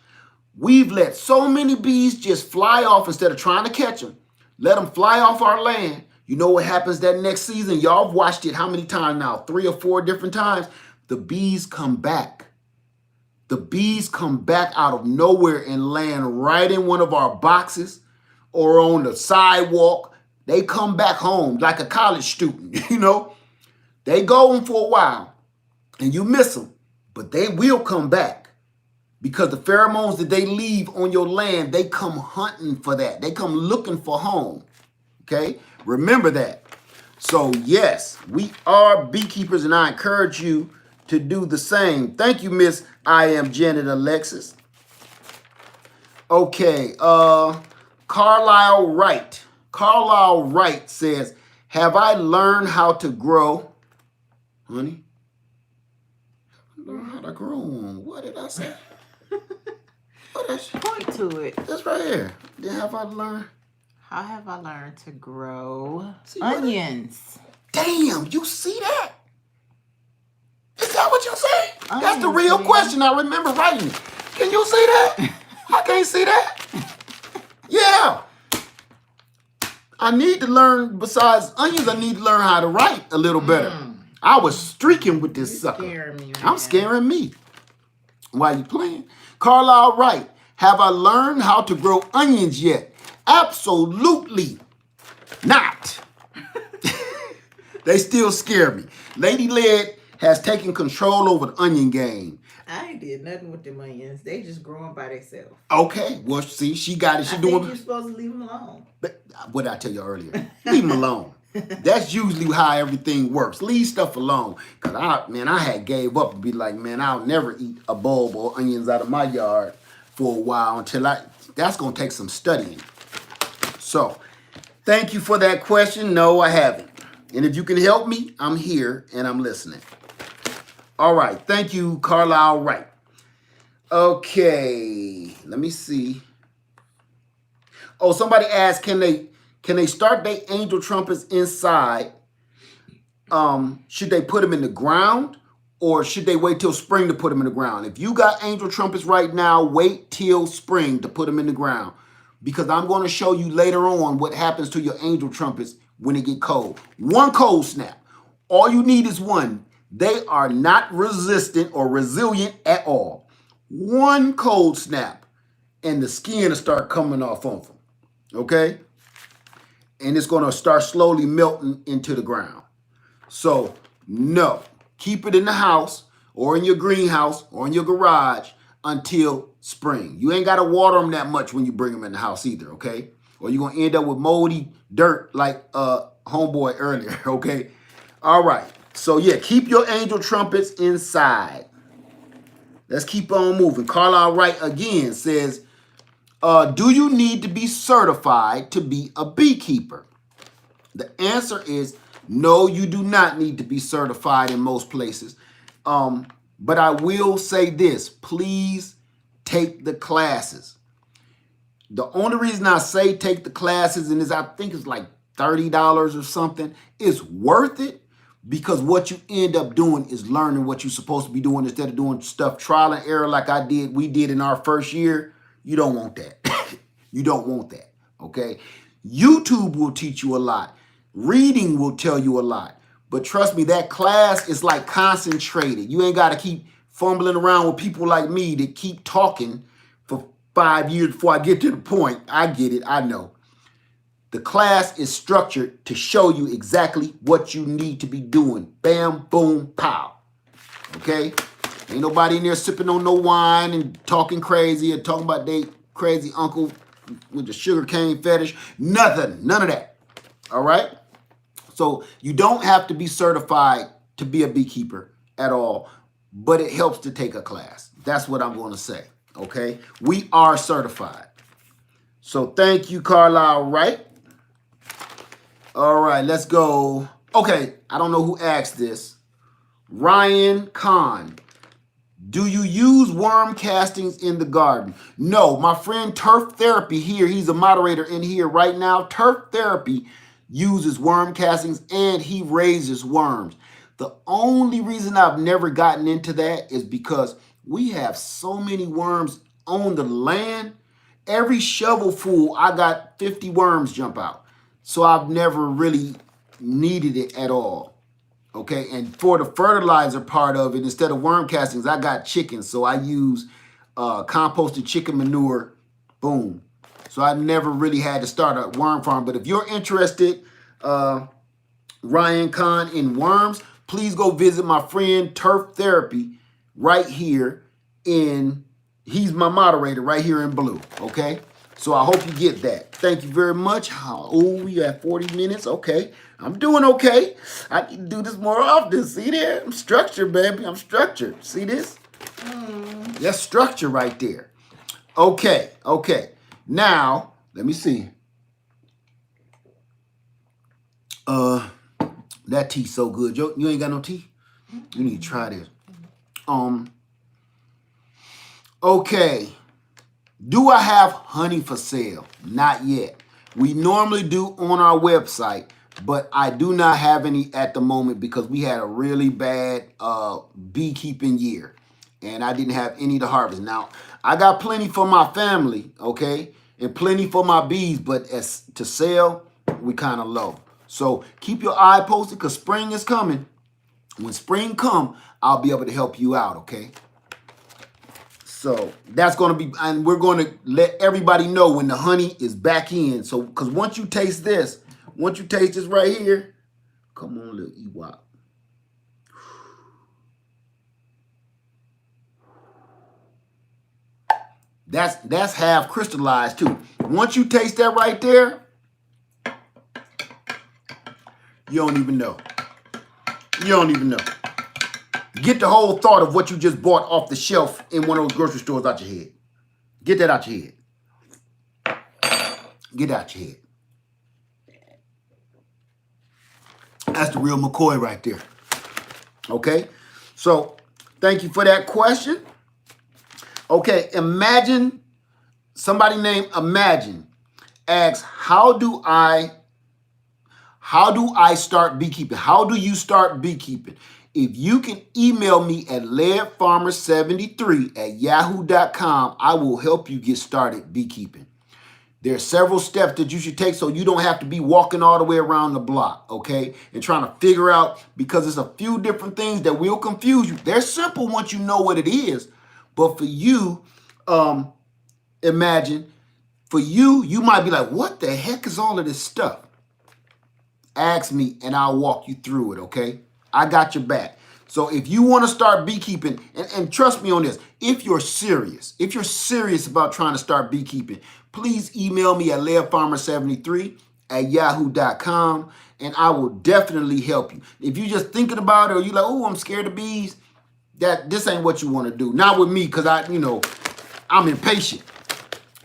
we've let so many bees just fly off instead of trying to catch them. Let them fly off our land. You know what happens that next season? Y'all have watched it how many times now? 3 or 4 different times. The bees come back. The bees come back out of nowhere and land right in one of our boxes or on the sidewalk. They come back home like a college student, you know. They go on for a while and you miss them, but they will come back because the pheromones that they leave on your land, they come hunting for that. They come looking for home, okay? Remember that. So yes, we are beekeepers and I encourage you to do the same. Thank you, Miss I am Janet Alexis. Okay, Carlisle Wright. Carlisle Wright says, have I learned how to grow? Honey? Learn how to grow on. What did I say? Point to it. That's right here. Then have I learned? How have I learned to grow onions? Damn, you see that? Is that what you say? Onions, that's the real question. I remember writing it. Can you see that? I can't see that. Yeah. I need to learn, besides onions, I need to learn how to write a little better. I was streaking with this sucker. Me, I'm scaring me. Why you playing? Carlisle Wright, have I learned how to grow onions yet? Absolutely not. They still scare me. Lady Led has taken control over the onion game. I ain't did nothing with them onions. They just growing by themselves. Okay, well, see, she got it. She I doing. think you're supposed to leave them alone. But what did I tell you earlier? Leave them alone. That's usually how everything works. Leave stuff alone. Cause I had gave up and be like, man, I'll never eat a bulb or onions out of my yard for a while until that's gonna take some studying. So Thank you for that question. No, I haven't. And if you can help me, I'm here and I'm listening. All right. Thank you, Carlisle Wright. Okay. Let me see. Oh, somebody asked, can they start their angel trumpets inside? Should they put them in the ground or should they wait till spring to put them in the ground? If you got angel trumpets right now, wait till spring to put them in the ground, because I'm going to show you later on what happens to your angel trumpets when it get cold. One cold snap. All you need is one. They are not resistant or resilient at all. One cold snap and the skin will start coming off of them. Okay? And it's going to start slowly melting into the ground. So, no. Keep it in the house or in your greenhouse or in your garage until spring. You ain't got to water them that much when you bring them in the house either, okay? Or you're going to end up with moldy dirt like homeboy earlier, okay? All right. So, yeah, keep your angel trumpets inside. Let's keep on moving. Carlisle Wright again says, do you need to be certified to be a beekeeper? The answer is no, you do not need to be certified in most places. But I will say this, please take the classes. The only reason I say take the classes, and I think it's like $30 or something, it's worth it because what you end up doing is learning what you're supposed to be doing instead of doing stuff trial and error like we did in our first year. You don't want that. You don't want that, okay? YouTube will teach you a lot. Reading will tell you a lot. But trust me, that class is like concentrated. You ain't got to keep fumbling around with people like me that keep talking for 5 years before I get to the point. I get it. I know. The class is structured to show you exactly what you need to be doing. Bam, boom, pow. Okay? Ain't nobody in there sipping on no wine and talking crazy or talking about they crazy uncle with the sugarcane fetish. Nothing. None of that. All right? So you don't have to be certified to be a beekeeper at all, but it helps to take a class. That's what I'm going to say. Okay? We are certified. So thank you, Carlisle Wright. All right, let's go. Okay, I don't know who asked this. Ryan Kahn. Do you use worm castings in the garden? No, my friend Turf Therapy here, he's a moderator in here right now. Turf Therapy uses worm castings and he raises worms. The only reason I've never gotten into that is because we have so many worms on the land. Every shovelful, I got 50 worms jump out. So I've never really needed it at all. Okay, and for the fertilizer part of it, instead of worm castings, I got chickens. So I use composted chicken manure, boom. So I never really had to start a worm farm. But if you're interested, Ryan Kahn, in worms, please go visit my friend Turf Therapy right here he's my moderator right here in blue, okay? So I hope you get that. Thank you very much. Oh, we at 40 minutes. Okay. I'm doing okay. I can do this more often. See there? I'm structured, baby. I'm structured. See this? That's structure right there. Okay. Okay. Now, let me see. That tea's so good. You ain't got no tea? You need to try this. Okay. Do I have honey for sale? Not yet. We normally do on our website, but I do not have any at the moment because we had a really bad beekeeping year and I didn't have any to harvest. Now, I got plenty for my family, okay, and plenty for my bees, but as to sell, we kind of low. So keep your eye posted because spring is coming. When spring come, I'll be able to help you out, okay? So that's going to be, and we're going to let everybody know when the honey is back in. So, because once you taste this right here, come on, little Ewok. That's half crystallized too. Once you taste that right there, you don't even know. You don't even know. Get the whole thought of what you just bought off the shelf in one of those grocery stores out your head. Get that out your head. Get it out your head. That's the real McCoy right there. Okay, so thank you for that question. Okay, imagine, somebody named Imagine asks, how do I start beekeeping? How do you start beekeeping? If you can email me at leadfarmer73@yahoo.com, I will help you get started beekeeping. There are several steps that you should take so you don't have to be walking all the way around the block, okay? And trying to figure out, because there's a few different things that will confuse you. They're simple once you know what it is. But for you, Imagine, for you, you might be like, what the heck is all of this stuff? Ask me and I'll walk you through it, okay? I got your back. So if you want to start beekeeping, and trust me on this, if you're serious about trying to start beekeeping, please email me at leadfarmer73@yahoo.com and I will definitely help you. If you're just thinking about it or you're like, oh, I'm scared of bees, this ain't what you want to do. Not with me, because I'm impatient.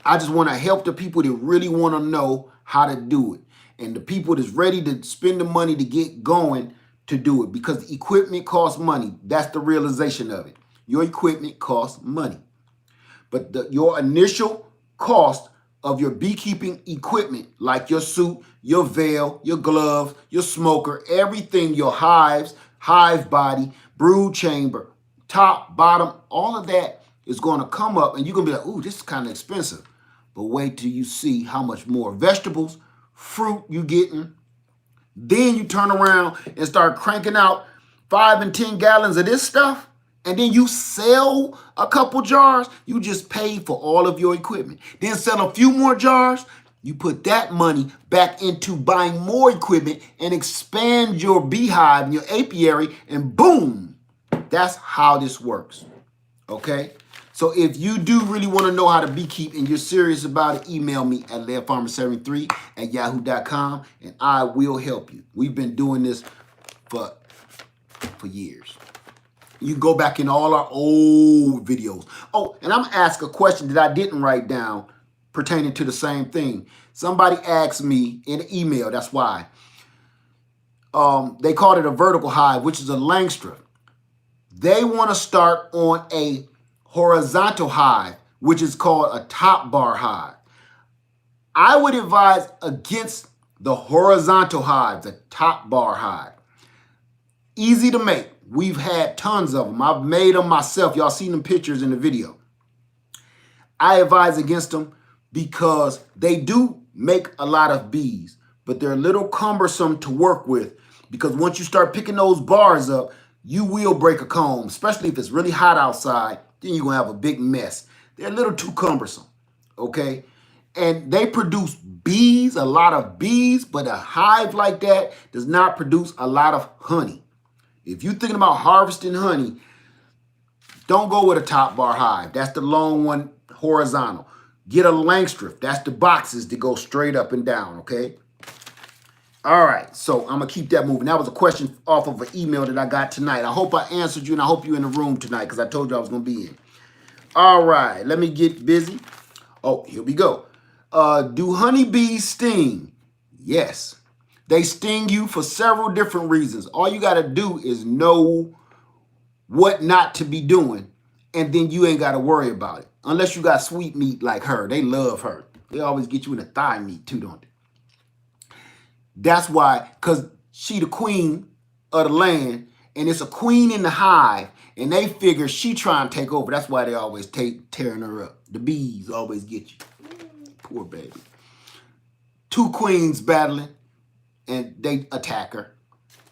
I just want to help the people that really want to know how to do it. And the people that's ready to spend the money to get going to do it, because equipment costs money. That's the realization of it. Your equipment costs money. But your initial cost of your beekeeping equipment, like your suit, your veil, your gloves, your smoker, everything, your hives, hive body, brood chamber, top, bottom, all of that is going to come up and you're going to be like, ooh, this is kind of expensive. But wait till you see how much more vegetables, fruit you getting. Then you turn around and start cranking out 5 and 10 gallons of this stuff. And then you sell a couple jars. You just paid for all of your equipment. Then sell a few more jars. You put that money back into buying more equipment and expand your beehive and your apiary. And boom, that's how this works. Okay? So if you do really want to know how to beekeep and you're serious about it, email me at leadfarmer73@yahoo.com and I will help you. We've been doing this for years. You can go back in all our old videos. Oh, and I'm going to ask a question that I didn't write down pertaining to the same thing. Somebody asked me in an email, that's why. They called it a vertical hive, which is a Langstroth. They want to start on a horizontal hive, which is called a top bar hive. I would advise against the horizontal hive, the top bar hive. Easy to make. We've had tons of them. I've made them myself. Y'all seen them pictures in the video. I advise against them because they do make a lot of bees, but they're a little cumbersome to work with, because once you start picking those bars up, you will break a comb, especially if it's really hot outside. Then you're going to have a big mess. They're a little too cumbersome, okay? And they produce bees, a lot of bees, but a hive like that does not produce a lot of honey. If you're thinking about harvesting honey, don't go with a top bar hive. That's the long one, horizontal. Get a Langstroth. That's the boxes that go straight up and down, okay? All right, so I'm going to keep that moving. That was a question off of an email that I got tonight. I hope I answered you, and I hope you're in the room tonight because I told you I was going to be in. All right, let me get busy. Oh, here we go. Do honeybees sting? Yes. They sting you for several different reasons. All you got to do is know what not to be doing, and then you ain't got to worry about it. Unless you got sweet meat like her. They love her. They always get you in the thigh meat too, don't they? That's why, because she the queen of the land, and it's a queen in the hive, and they figure she trying to take over. That's why they always tearing her up. The bees always get you. Poor baby. Two queens battling, and they attack her.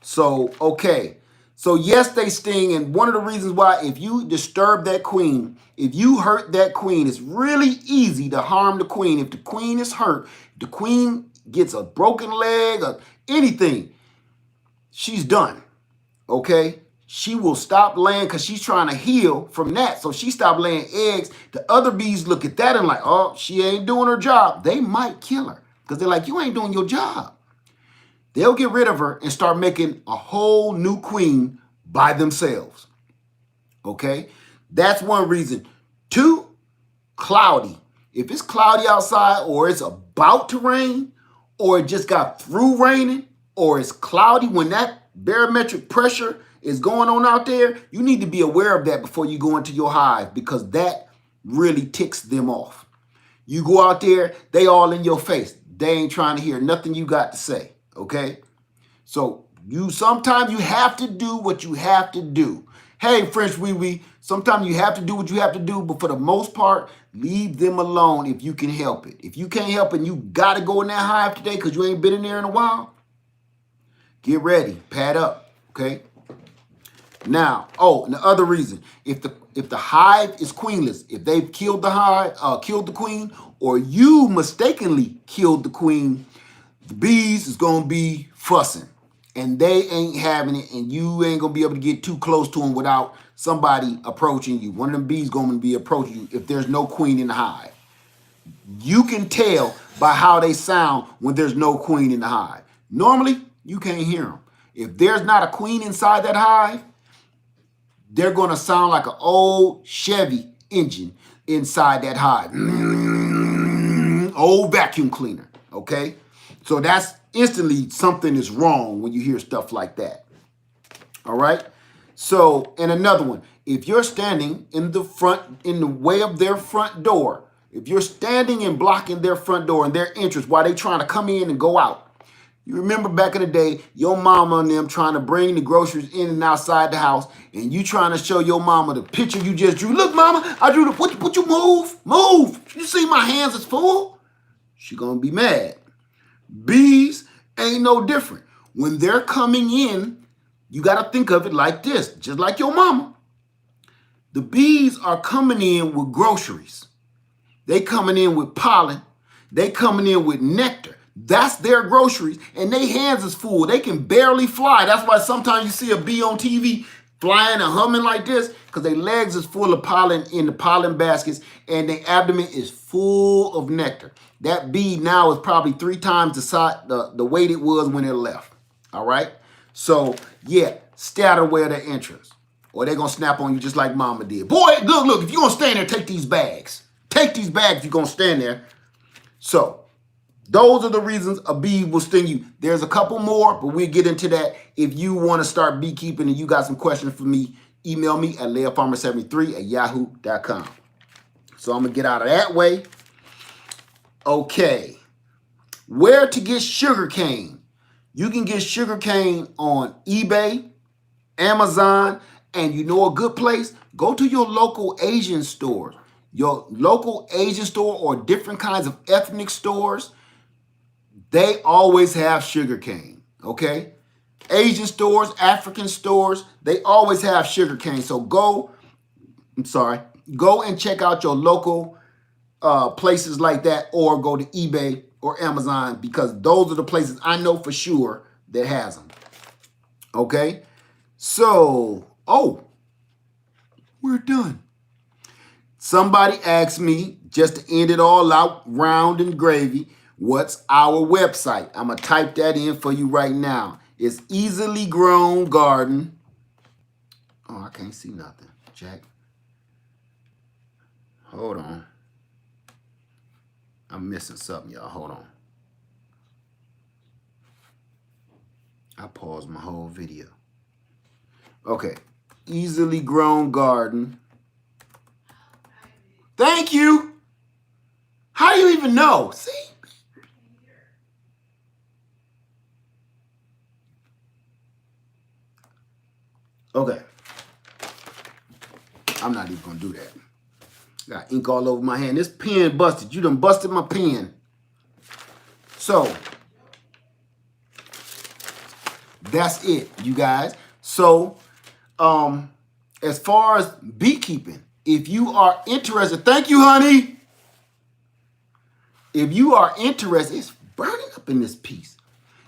So, okay. So, yes, they sting, and one of the reasons why, if you disturb that queen, if you hurt that queen, it's really easy to harm the queen. If the queen is hurt, the queen gets a broken leg or anything, she's done, okay? She will stop laying because she's trying to heal from that. So she stopped laying eggs. The other bees look at that and like, oh, she ain't doing her job. They might kill her because they're like, you ain't doing your job. They'll get rid of her and start making a whole new queen by themselves, okay? That's one reason. 2, cloudy. If it's cloudy outside or it's about to rain, or it just got through raining, or it's cloudy, when that barometric pressure is going on out there, you need to be aware of that before you go into your hive, because that really ticks them off. You go out there, they all in your face. They ain't trying to hear nothing you got to say, okay? So sometimes you have to do what you have to do. Hey, French wee wee, sometimes you have to do what you have to do, but for the most part, leave them alone if you can help it. If you can't help it and you got to go in that hive today because you ain't been in there in a while, get ready, pad up, okay? Now, and the other reason, if the hive is queenless, if they've killed the queen, or you mistakenly killed the queen, the bees is gonna be fussing, and they ain't having it, and you ain't gonna be able to get too close to them without somebody approaching you. One of them bees gonna be approaching you if there's no queen in the hive. You can tell by how they sound when there's no queen in the hive. Normally, you can't hear them. If there's not a queen inside that hive, they're going to sound like an old Chevy engine inside that hive. Old vacuum cleaner, okay? So that's instantly something is wrong when you hear stuff like that. All right? So, and another one, if you're standing in the way of their front door, if you're standing and blocking their front door and their entrance while they trying to come in and go out, you remember back in the day, your mama and them trying to bring the groceries in and outside the house, and you trying to show your mama the picture you just drew. Look, mama, I drew the, what you move. You see my hands is full? She gonna be mad. Bees ain't no different. When they're coming in, you gotta think of it like this, just like your mama. The bees are coming in with groceries. They coming in with pollen. They coming in with nectar. That's their groceries, and their hands is full. They can barely fly. That's why sometimes you see a bee on TV flying and humming like this, because their legs is full of pollen in the pollen baskets, and their abdomen is full of nectar. That bee now is probably 3 times the size, the weight it was when it left. All right? So, yeah, stay out of the way of their entrance, or they're going to snap on you just like mama did. Boy, look, if you're going to stand there, take these bags. Take these bags if you're going to stand there. So, those are the reasons a bee will sting you. There's a couple more, but we'll get into that. If you want to start beekeeping and you got some questions for me, email me at leahfarmer73@yahoo.com. So I'm going to get out of that way. Okay. Where to get sugarcane? You can get sugarcane on eBay, Amazon, and you know a good place? Go to your local Asian store. Your local Asian store or different kinds of ethnic stores. They always have sugarcane, okay? Asian stores, African stores, they always have sugarcane. So go and check out your local places like that, or go to eBay or Amazon, because those are the places I know for sure that has them, okay? So, we're done. Somebody asked me, just to end it all out, round and gravy, what's our website? I'm going to type that in for you right now. It's Easily Grown Garden. Oh, I can't see nothing, Jack. Hold on. I'm missing something, y'all. Hold on. I paused my whole video. Okay. Easily Grown Garden. Thank you. How do you even know? See? Okay. I'm not even going to do that. Got ink all over my hand. This pen busted. You done busted my pen. So, that's it, you guys. So, as far as beekeeping, if you are interested, thank you, honey. If you are interested, it's burning up in this piece.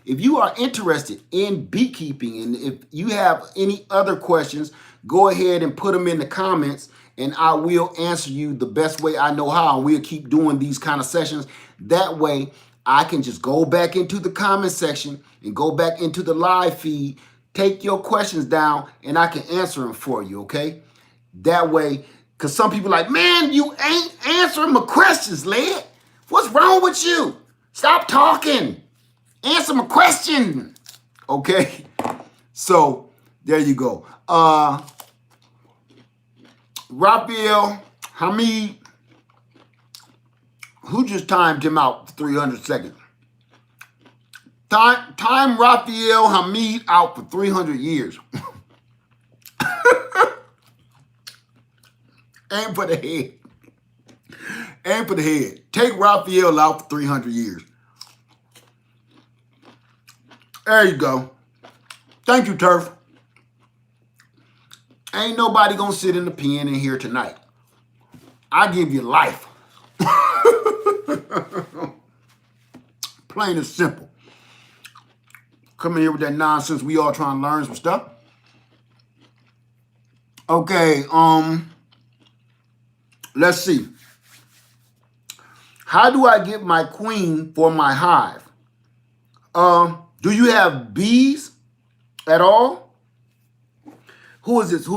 If you are interested in beekeeping, and if you have any other questions, go ahead and put them in the comments, and I will answer you the best way I know how. And we'll keep doing these kind of sessions. That way, I can just go back into the comment section and go back into the live feed, take your questions down, and I can answer them for you, okay? That way, because some people are like, man, you ain't answering my questions, lad. What's wrong with you? Stop talking. Answer my question. Okay? So there you go. Raphael Hamid, who just timed him out for 300 seconds? Time Raphael Hamid out for 300 years. Aim for the head. Aim for the head. Take Raphael out for 300 years. There you go. Thank you, Turf. Ain't nobody gonna sit in the pen in here tonight. I give you life. Plain and simple. Come in here with that nonsense. We all trying to learn some stuff. Okay, let's see. How do I get my queen for my hive? Do you have bees at all? Who is this?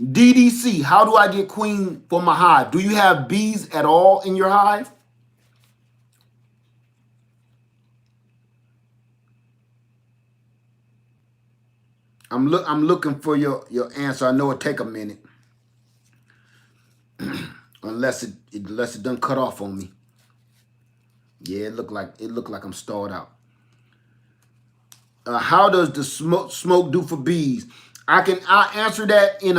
DDC, how do I get queen for my hive? Do you have bees at all in your hive? I'm looking for your answer. I know it take a minute. unless it done cut off on me. Yeah, it looked like I'm stalled out. How does the smoke do for bees? I'll answer that in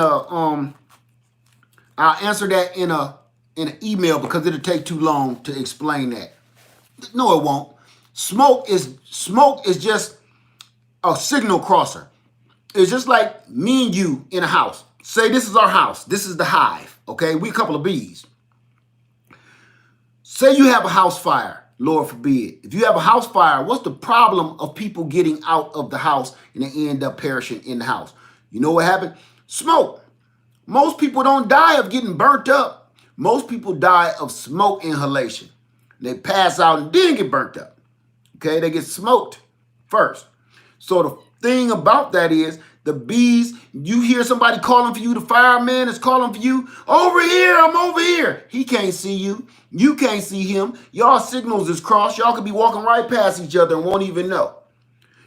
an email because it'll take too long to explain that. No, it won't. Smoke is just a signal crosser. It's just like me and you in a house. Say this is our house. This is the hive. Okay, we a couple of bees. Say you have a house fire, Lord forbid. If you have a house fire, what's the problem of people getting out of the house and they end up perishing in the house? You know what happened? Smoke. Most people don't die of getting burnt up. Most people die of smoke inhalation. They pass out and then get burnt up. Okay, they get smoked first. So the thing about that is the bees, you hear somebody calling for you, the fireman is calling for you, over here, I'm over here. He can't see you. You can't see him. Y'all signals is crossed. Y'all could be walking right past each other and won't even know.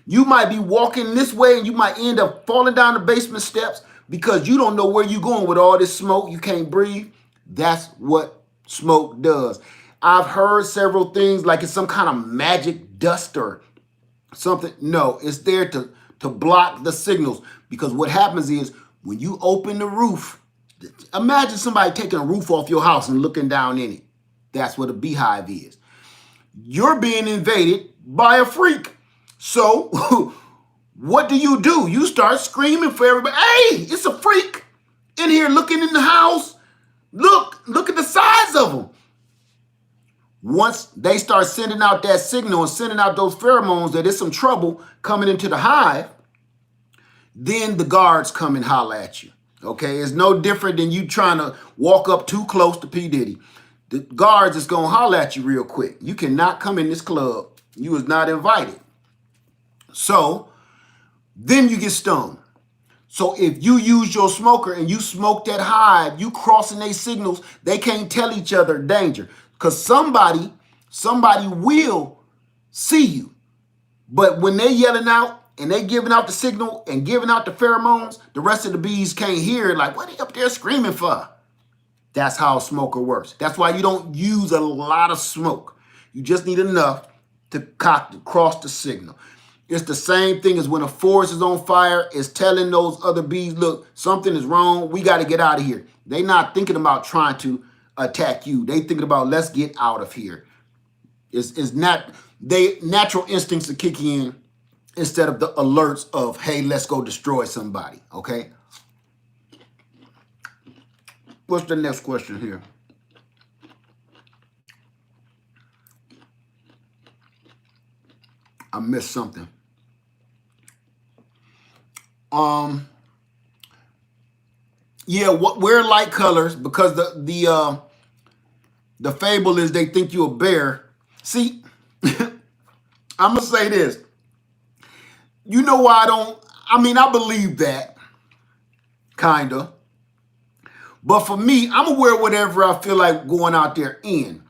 You might be walking this way and you might end up falling down the basement steps because you don't know where you're going with all this smoke. You can't breathe. That's what smoke does. I've heard several things like it's some kind of magic dust or something. No, it's there to block the signals because what happens is when you open the roof, imagine somebody taking a roof off your house and looking down in it. That's what a beehive is. You're being invaded by a freak. So what do? You start screaming for everybody. Hey, it's a freak in here looking in the house. Look at the size of them. Once they start sending out that signal and sending out those pheromones that there's some trouble coming into the hive, then the guards come and holler at you. Okay, it's no different than you trying to walk up too close to P. Diddy. The guards is going to holler at you real quick. You cannot come in this club. You was not invited. So then you get stung. So if you use your smoker and you smoke that hive, you crossing their signals, they can't tell each other danger. Because somebody will see you. But when they yelling out and they giving out the signal and giving out the pheromones, the rest of the bees can't hear it. Like, what are you up there screaming for? That's how a smoker works. That's why you don't use a lot of smoke. You just need enough to cross the signal. It's the same thing as when a forest is on fire, it's telling those other bees, look, something is wrong. We got to get out of here. They're not thinking about trying to attack you. They thinking about let's get out of here. It's not they natural instincts to kick in instead of the alerts of hey, let's go destroy somebody. Okay. What's the next question here? I missed something. Yeah, wear light colors because the fable is they think you a bear. See, I'm gonna say this. You know why I believe that, kinda. But for me, I'm gonna wear whatever I feel like going out there in.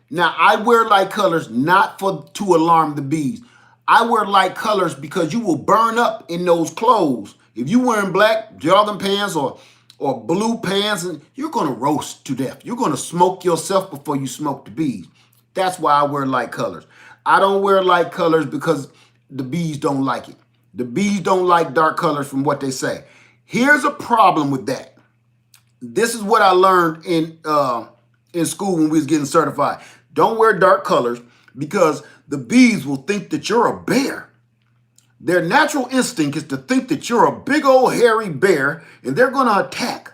Now, I wear light colors not to alarm the bees. I wear light colors because you will burn up in those clothes. If you wearing black jogging pants or blue pants, and you're gonna roast to death. You're gonna smoke yourself before you smoke the bees. That's why I wear light colors. I don't wear light colors because the bees don't like it. The bees don't like dark colors from what they say. Here's a problem with that. This is what I learned in school when we was getting certified. Don't wear dark colors because the bees will think that you're a bear. Their natural instinct is to think that you're a big old hairy bear and they're going to attack.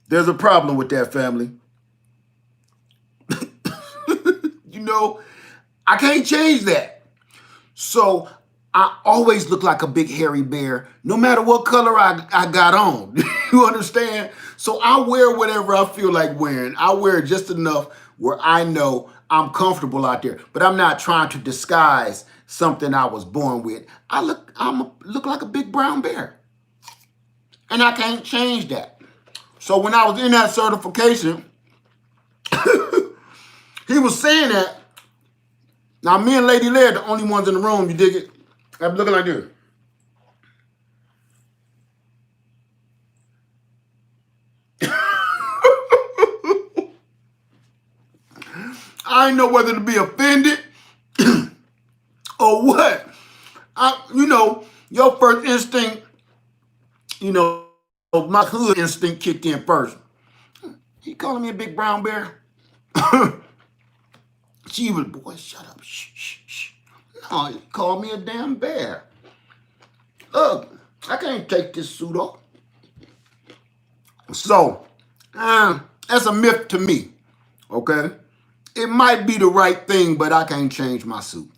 There's a problem with that, family. You know, I can't change that. So I always look like a big hairy bear, no matter what color I got on. You understand? So I wear whatever I feel like wearing. I wear just enough where I know I'm comfortable out there, but I'm not trying to disguise something I was born with. I look like a big brown bear, and I can't change that. So when I was in that certification, he was saying that. Now me and Lady Laird, the only ones in the room. You dig it? I'm looking like this. I didn't know whether to be offended or what. Your first instinct, my hood instinct kicked in first. He calling me a big brown bear? She was, boy, shut up. Shh, shh, shh. No, he called me a damn bear. Look, I can't take this suit off. So, that's a myth to me, okay? It might be the right thing, but I can't change my suit.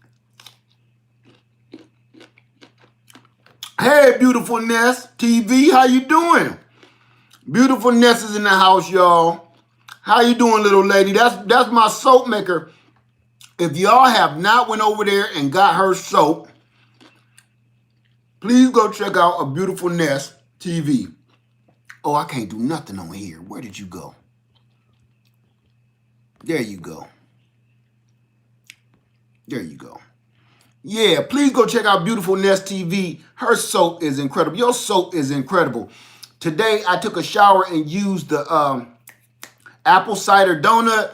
Hey, Beautifulness TV, how you doing? Beautifulness is in the house, y'all. How you doing, little lady? That's my soap maker. If y'all have not went over there and got her soap, please go check out A Beautifulness TV. Oh, I can't do nothing on here. Where did you go? There you go. There you go. Yeah, please go check out Beautifulness TV. Her soap is incredible. Your soap is incredible. Today, I took a shower and used the apple cider donut.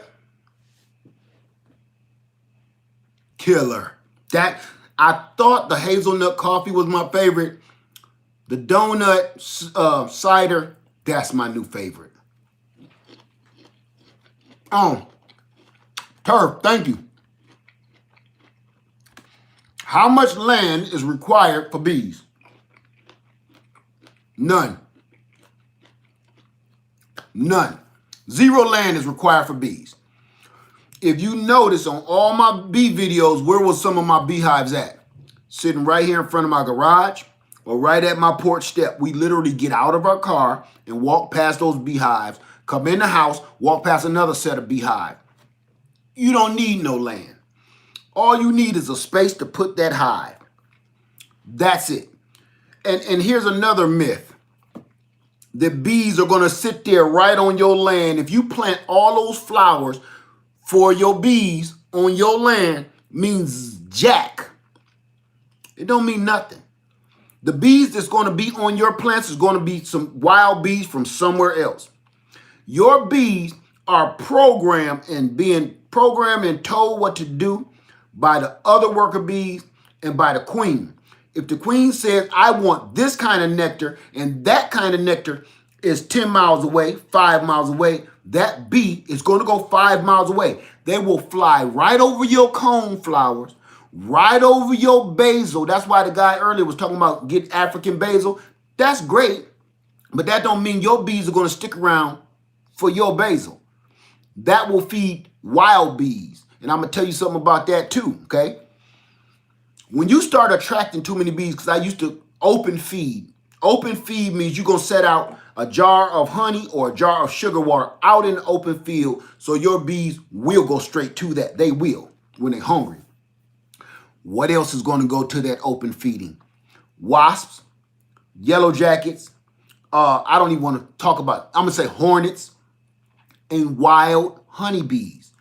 Killer. I thought the hazelnut coffee was my favorite. The donut cider, that's my new favorite. Oh, Turf, thank you. How much land is required for bees? None. None. Zero land is required for bees. If you notice on all my bee videos, where was some of my beehives at? Sitting right here in front of my garage or right at my porch step. We literally get out of our car and walk past those beehives, come in the house, walk past another set of beehive. You don't need no land. All you need is a space to put that hive. That's it. And here's another myth. The bees are going to sit there right on your land. If you plant all those flowers for your bees on your land, means jack. It don't mean nothing. The bees that's going to be on your plants is going to be some wild bees from somewhere else. Your bees are programmed and told what to do by the other worker bees and by the queen. If the queen says, I want this kind of nectar and that kind of nectar is 10 miles away, 5 miles away, that bee is going to go 5 miles away. They will fly right over your cone flowers, right over your basil. That's why the guy earlier was talking about get African basil. That's great, but that don't mean your bees are going to stick around for your basil. That will feed wild bees. And I'm going to tell you something about that too, okay? When you start attracting too many bees, because I used to open feed. Open feed means you're going to set out a jar of honey or a jar of sugar water out in the open field so your bees will go straight to that. They will when they're hungry. What else is going to go to that open feeding? Wasps, yellow jackets. I don't even want to talk about, I'm going to say hornets and wild honeybees.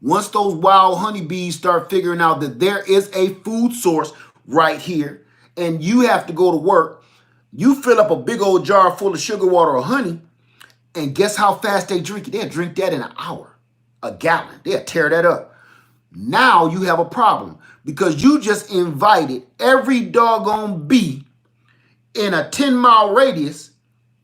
Once those wild honeybees start figuring out that there is a food source right here, and you have to go to work, you fill up a big old jar full of sugar water or honey, and guess how fast they drink it? They'll drink that in an hour, a gallon. They'll tear that up. Now you have a problem because you just invited every doggone bee in a 10-mile radius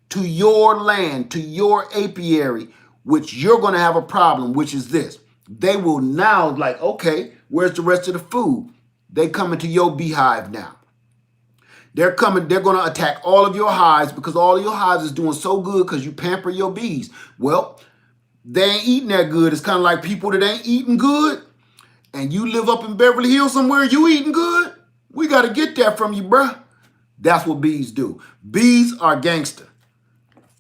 to your land, to your apiary, which you're going to have a problem, which is this. They will now like, okay, where's the rest of the food? They coming to your beehive now. They're going to attack all of your hives because all of your hives is doing so good because you pamper your bees. Well, they ain't eating that good. It's kind of like people that ain't eating good and you live up in Beverly Hills somewhere, you eating good. We got to get that from you, bruh. That's what bees do. Bees are gangster.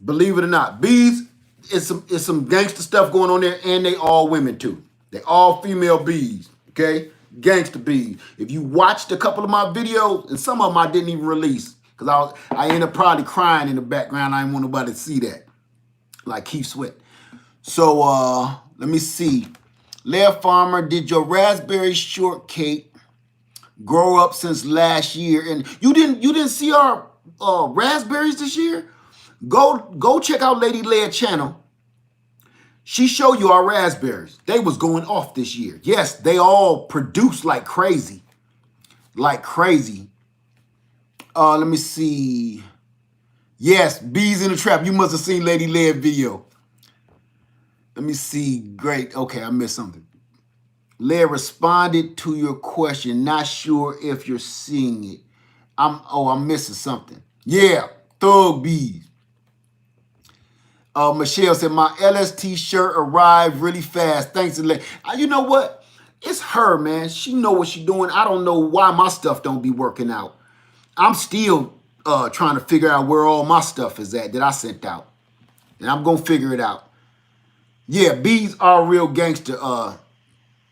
Believe it or not. Bees, it's some gangster stuff going on there, and they all women too. They all female bees, okay? Gangster bees. If you watched a couple of my videos, and some of them I didn't even release, because I ended up probably crying in the background. I didn't want nobody to see that. Like Keith Sweat. So let me see. Lair Farmer, did your raspberry shortcake grow up since last year? And you didn't see our raspberries this year? Go check out Lady Lair's channel. She showed you our raspberries. They was going off this year. Yes, they all produced like crazy. Like crazy. Let me see. Yes, bees in the trap. You must have seen Lady Lair's video. Let me see. Great. Okay, I missed something. Lair responded to your question. Not sure if you're seeing it. I'm missing something. Yeah, thug bees. Michelle said, my LST shirt arrived really fast. Thanks, Lair. You know what? It's her, man. She know what she's doing. I don't know why my stuff don't be working out. I'm still trying to figure out where all my stuff is at that I sent out. And I'm going to figure it out. Yeah, bees are real gangster,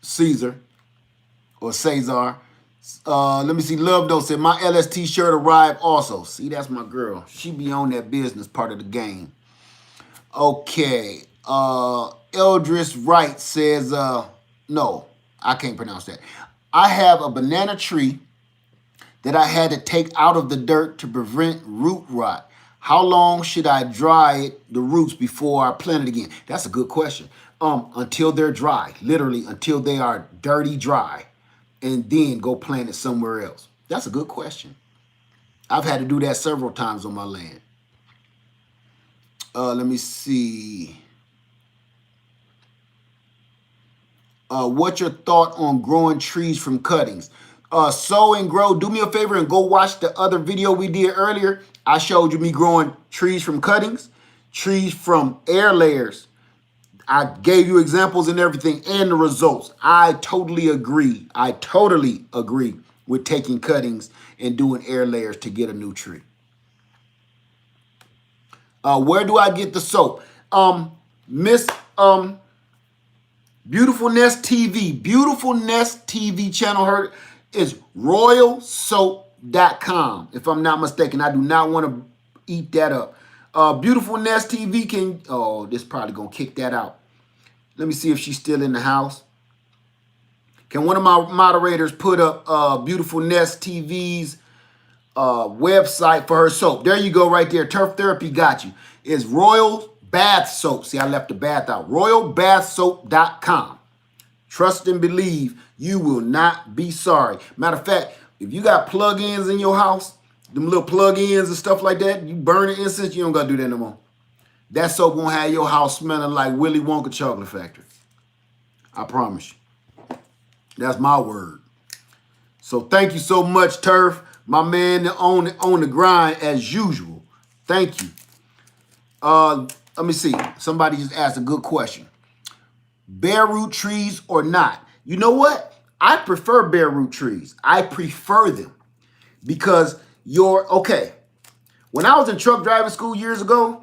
Caesar or Cesar. Let me see. Love Though said, my LST shirt arrived also. See, that's my girl. She be on that business part of the game. Okay. Eldris Wright says, no, I can't pronounce that. I have a banana tree that I had to take out of the dirt to prevent root rot. How long should I dry the roots before I plant it again? That's a good question. Until they're dry, literally until they are dirty dry, and then go plant it somewhere else. That's a good question. I've had to do that several times on my land. Let me see. What's your thought on growing trees from cuttings? Sow and grow. Do me a favor and go watch the other video we did earlier. I showed you me growing trees from cuttings, trees from air layers. I gave you examples and everything and the results. I totally agree. I totally agree with taking cuttings and doing air layers to get a new tree. Where do I get the soap? Miss Beautiful Nest TV. Beautiful Nest TV channel her is royalsoap.com. If I'm not mistaken, I do not want to eat that up. Beautiful Nest TV can, this probably going to kick that out. Let me see if she's still in the house. Can one of my moderators put up Beautiful Nest TV's website for her soap? There you go right there. Turf Therapy got you. It's Royal Bath Soap. See, I left the bath out. royalbathsoap.com. Trust and believe, you will not be sorry. Matter of fact, if you got plug-ins in your house, them little plug-ins and stuff like that, you burn the incense, you don't got to do that no more. That soap won't have your house smelling like Willy Wonka Chocolate Factory. I promise you. That's my word. So thank you so much, Turf. My man on the grind as usual. Thank you. Let me see. Somebody just asked a good question. Bare root trees or not? You know what? I prefer bare root trees. I prefer them because when I was in truck driving school years ago,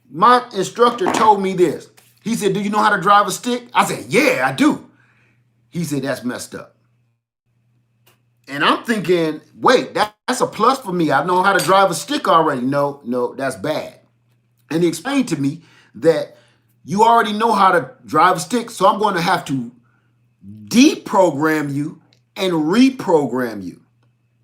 my instructor told me this. He said, do you know how to drive a stick? I said, yeah, I do. He said, that's messed up. And I'm thinking, wait, that's a plus for me. I know how to drive a stick already. No, that's bad. And he explained to me that you already know how to drive a stick, so I'm going to have to deprogram you, and reprogram you.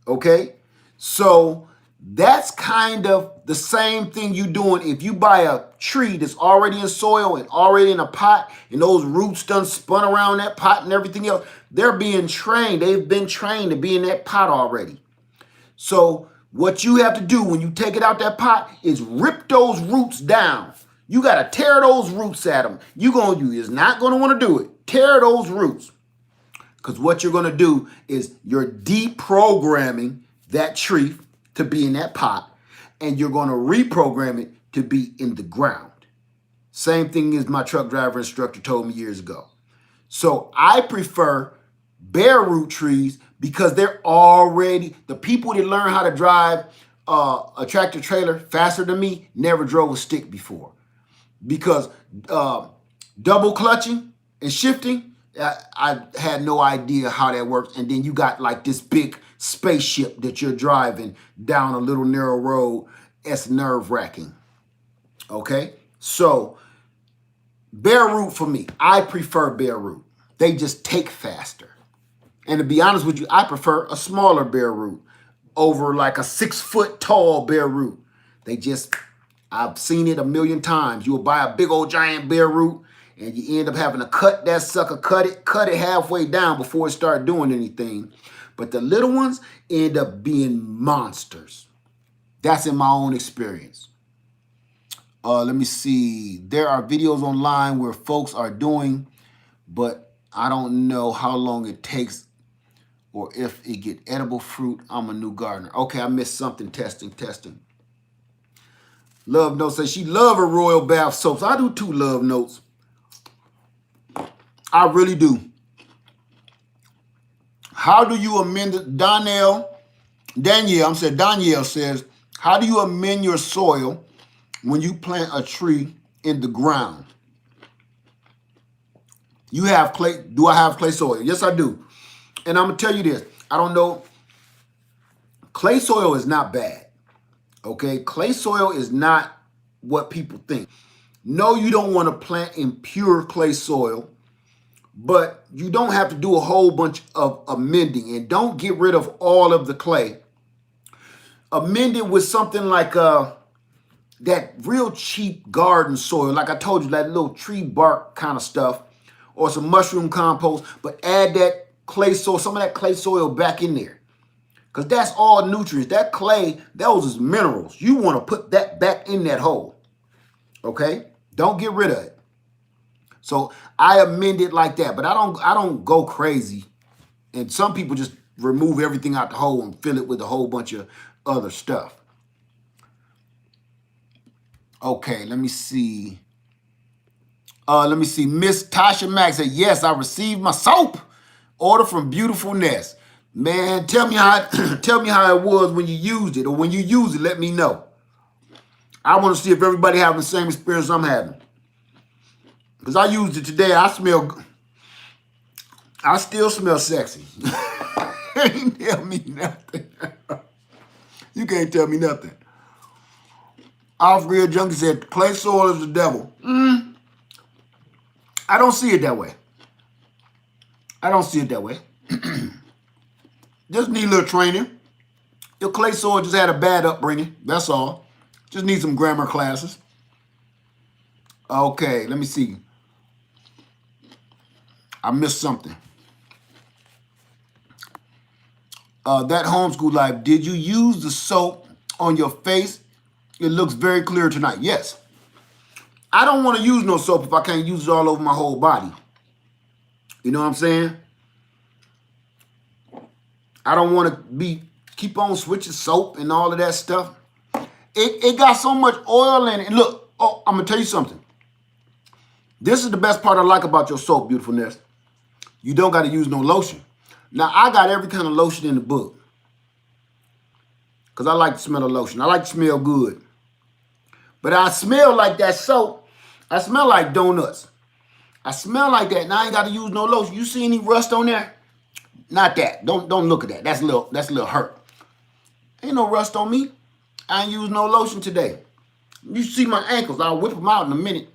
Okay? So that's kind of the same thing you doing if you buy a tree that's already in soil and already in a pot, and those roots done spun around that pot and everything else. They're being trained. They've been trained to be in that pot already. So what you have to do when you take it out that pot is rip those roots down. You got to tear those roots at them. You is not going to want to do it. Tear those roots. Because what you're going to do is you're deprogramming that tree to be in that pot, and you're going to reprogram it to be in the ground. Same thing as my truck driver instructor told me years ago. So I prefer bare root trees because they're already, the people that learn how to drive a tractor trailer faster than me never drove a stick before. Because double clutching and shifting, I had no idea how that works. And then you got like this big spaceship that you're driving down a little narrow road. It's nerve-wracking. Okay? So, bare root for me. I prefer bare root. They just take faster. And to be honest with you, I prefer a smaller bare root over like a 6 foot tall bare root. I've seen it a million times. You'll buy a big old giant bare root and you end up having to cut that sucker, cut it halfway down before it starts doing anything. But the little ones end up being monsters. That's in my own experience. Let me see. There are videos online where folks are doing, but I don't know how long it takes or if it get edible fruit. I'm a new gardener. Okay, I missed something. Testing. Love Notes says she love her Royal Bath soaps. I do too, Love Notes. I really do. How do you amend it? Danielle says, how do you amend your soil when you plant a tree in the ground? You have clay. Do I have clay soil? Yes, I do. And I'm going to tell you this. I don't know. Clay soil is not bad. Okay? Clay soil is not what people think. No, you don't want to plant in pure clay soil, but you don't have to do a whole bunch of amending. And don't get rid of all of the clay. Amend it with something like that real cheap garden soil. Like I told you, that little tree bark kind of stuff, or some mushroom compost, but add that clay soil, some of that clay soil back in there. Because that's all nutrients. That clay, those is minerals. You want to put that back in that hole. Okay? Don't get rid of it. So I amend it like that, but I don't go crazy. And some people just remove everything out the hole and fill it with a whole bunch of other stuff. Okay, let me see. Miss Tasha Mack said, yes, I received my soap order from Beautiful Nest. Man, tell me how it was when you used it, or when you use it, let me know. I want to see if everybody having the same experience I'm having. Because I used it today. I still smell sexy. Ain't tell me nothing. You can't tell me nothing. Off-Grid Junkie said, clay soil is the devil. I don't see it that way. Just need a little training. Your clay soil just had a bad upbringing. That's all. Just need some grammar classes. Okay, let me see. I missed something. That homeschool life, did you use the soap on your face? It looks very clear tonight. Yes. I don't want to use no soap if I can't use it all over my whole body. You know what I'm saying? I don't want to keep on switching soap and all of that stuff. It got so much oil in it. And look, I'm going to tell you something. This is the best part I like about your soap, Beautiful Nest. You don't got to use no lotion. Now, I got every kind of lotion in the book. Because I like to smell of lotion. I like to smell good. But I smell like that soap. I smell like donuts. I smell like that. Now I ain't got to use no lotion. You see any rust on there? Not that. Don't look at that. That's a little hurt. Ain't no rust on me. I ain't used no lotion today. You see my ankles. I'll whip them out in a minute.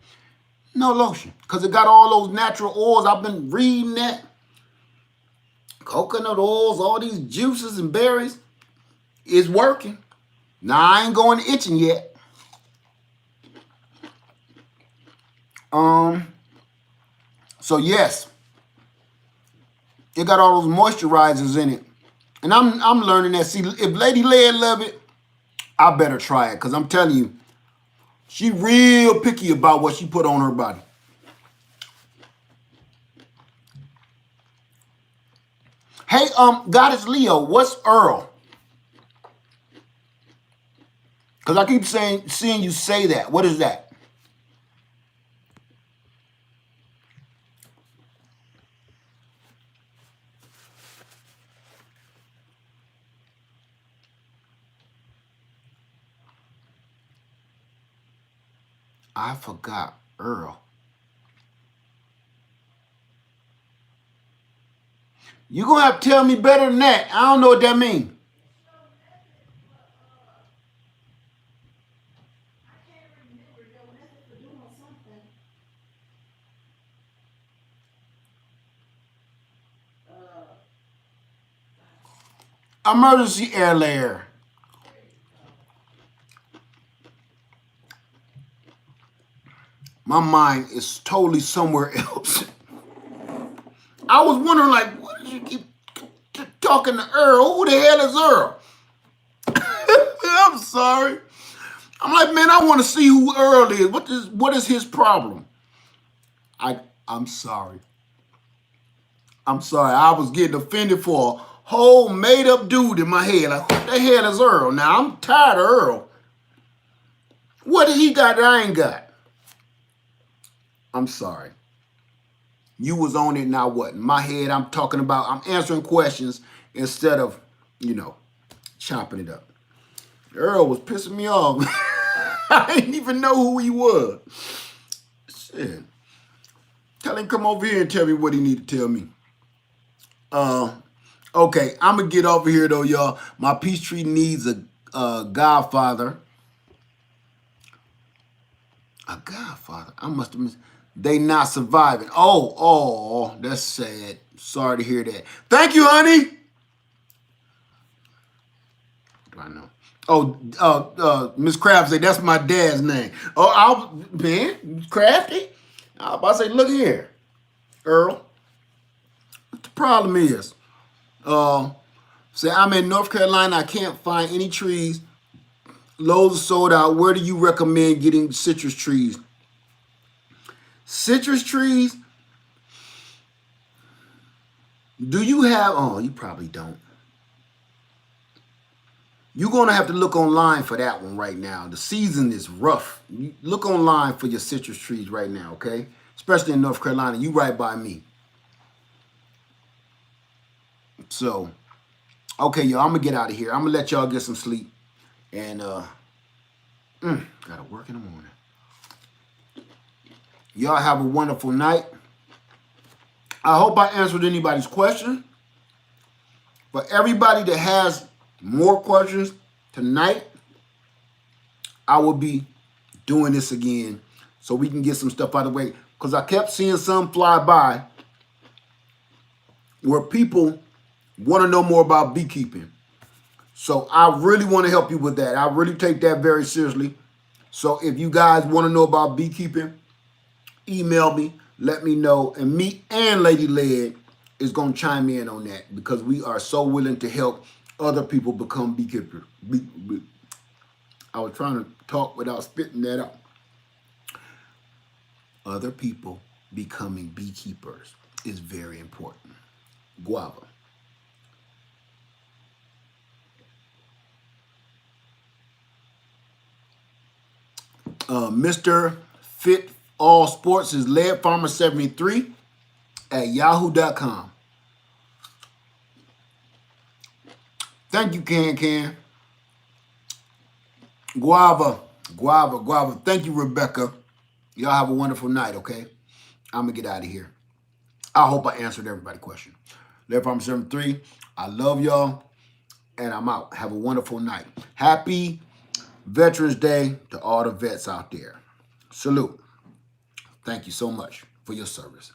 No lotion. Because it got all those natural oils. I've been reading that. Coconut oils, all these juices and berries is working. Now, I ain't going itching yet. So yes, it got all those moisturizers in it. And I'm learning that. See, if Lady Lead love it, I better try it. Because I'm telling you, she real picky about what she put on her body. Hey, Goddess Leo, what's Earl? Because I keep seeing you say that. What is that? I forgot Earl. You're going to have to tell me better than that. I don't know what that means. Emergency air layer. My mind is totally somewhere else. I was wondering, like, what did you keep talking to Earl? Who the hell is Earl? I'm sorry. I'm like, man, I want to see who Earl is. What is his problem? I'm sorry. I'm sorry. I was getting offended for a whole made-up dude in my head. Like, what the hell is Earl? Now, I'm tired of Earl. What did he got that I ain't got? I'm sorry. You was on it, now what? In my head, I'm answering questions instead of, chopping it up. Earl was pissing me off. I didn't even know who he was. Shit. Tell him come over here and tell me what he need to tell me. Okay, I'm going to get over here, though, y'all. My peach tree needs a godfather. A godfather? I must have missed. They not surviving. Oh, that's sad. Sorry to hear that. Thank you, honey. What do I know? Oh, Miss Crafty, that's my dad's name. Oh, man, Crafty? I was about to say, look here, Earl. What the problem is? Say, I'm in North Carolina. I can't find any trees. Lowe's are sold out. Where do you recommend getting citrus trees? Citrus trees? Do you have, you probably don't. You're going to have to look online for that one right now. The season is rough. Look online for your citrus trees right now, okay? Especially in North Carolina. You right by me. So, okay, y'all, I'm going to get out of here. I'm going to let y'all get some sleep. And, gotta work in the morning. Y'all have a wonderful night. I hope I answered anybody's question. For everybody that has more questions tonight, I will be doing this again so we can get some stuff out of the way. Because I kept seeing some fly by where people want to know more about beekeeping. So I really want to help you with that. I really take that very seriously. So if you guys want to know about beekeeping, email me, let me know. And me and Lady Lead is going to chime in on that because we are so willing to help other people become beekeepers. I was trying to talk without spitting that out. Other people becoming beekeepers is very important. Guava. Mr. Fit All Sports is Lead Farmer 73 at yahoo.com. Thank you, Can. Guava. Thank you, Rebecca. Y'all have a wonderful night, okay? I'm going to get out of here. I hope I answered everybody's question. Lead Farmer 73, I love y'all, and I'm out. Have a wonderful night. Happy Veterans Day to all the vets out there. Salute. Thank you so much for your service.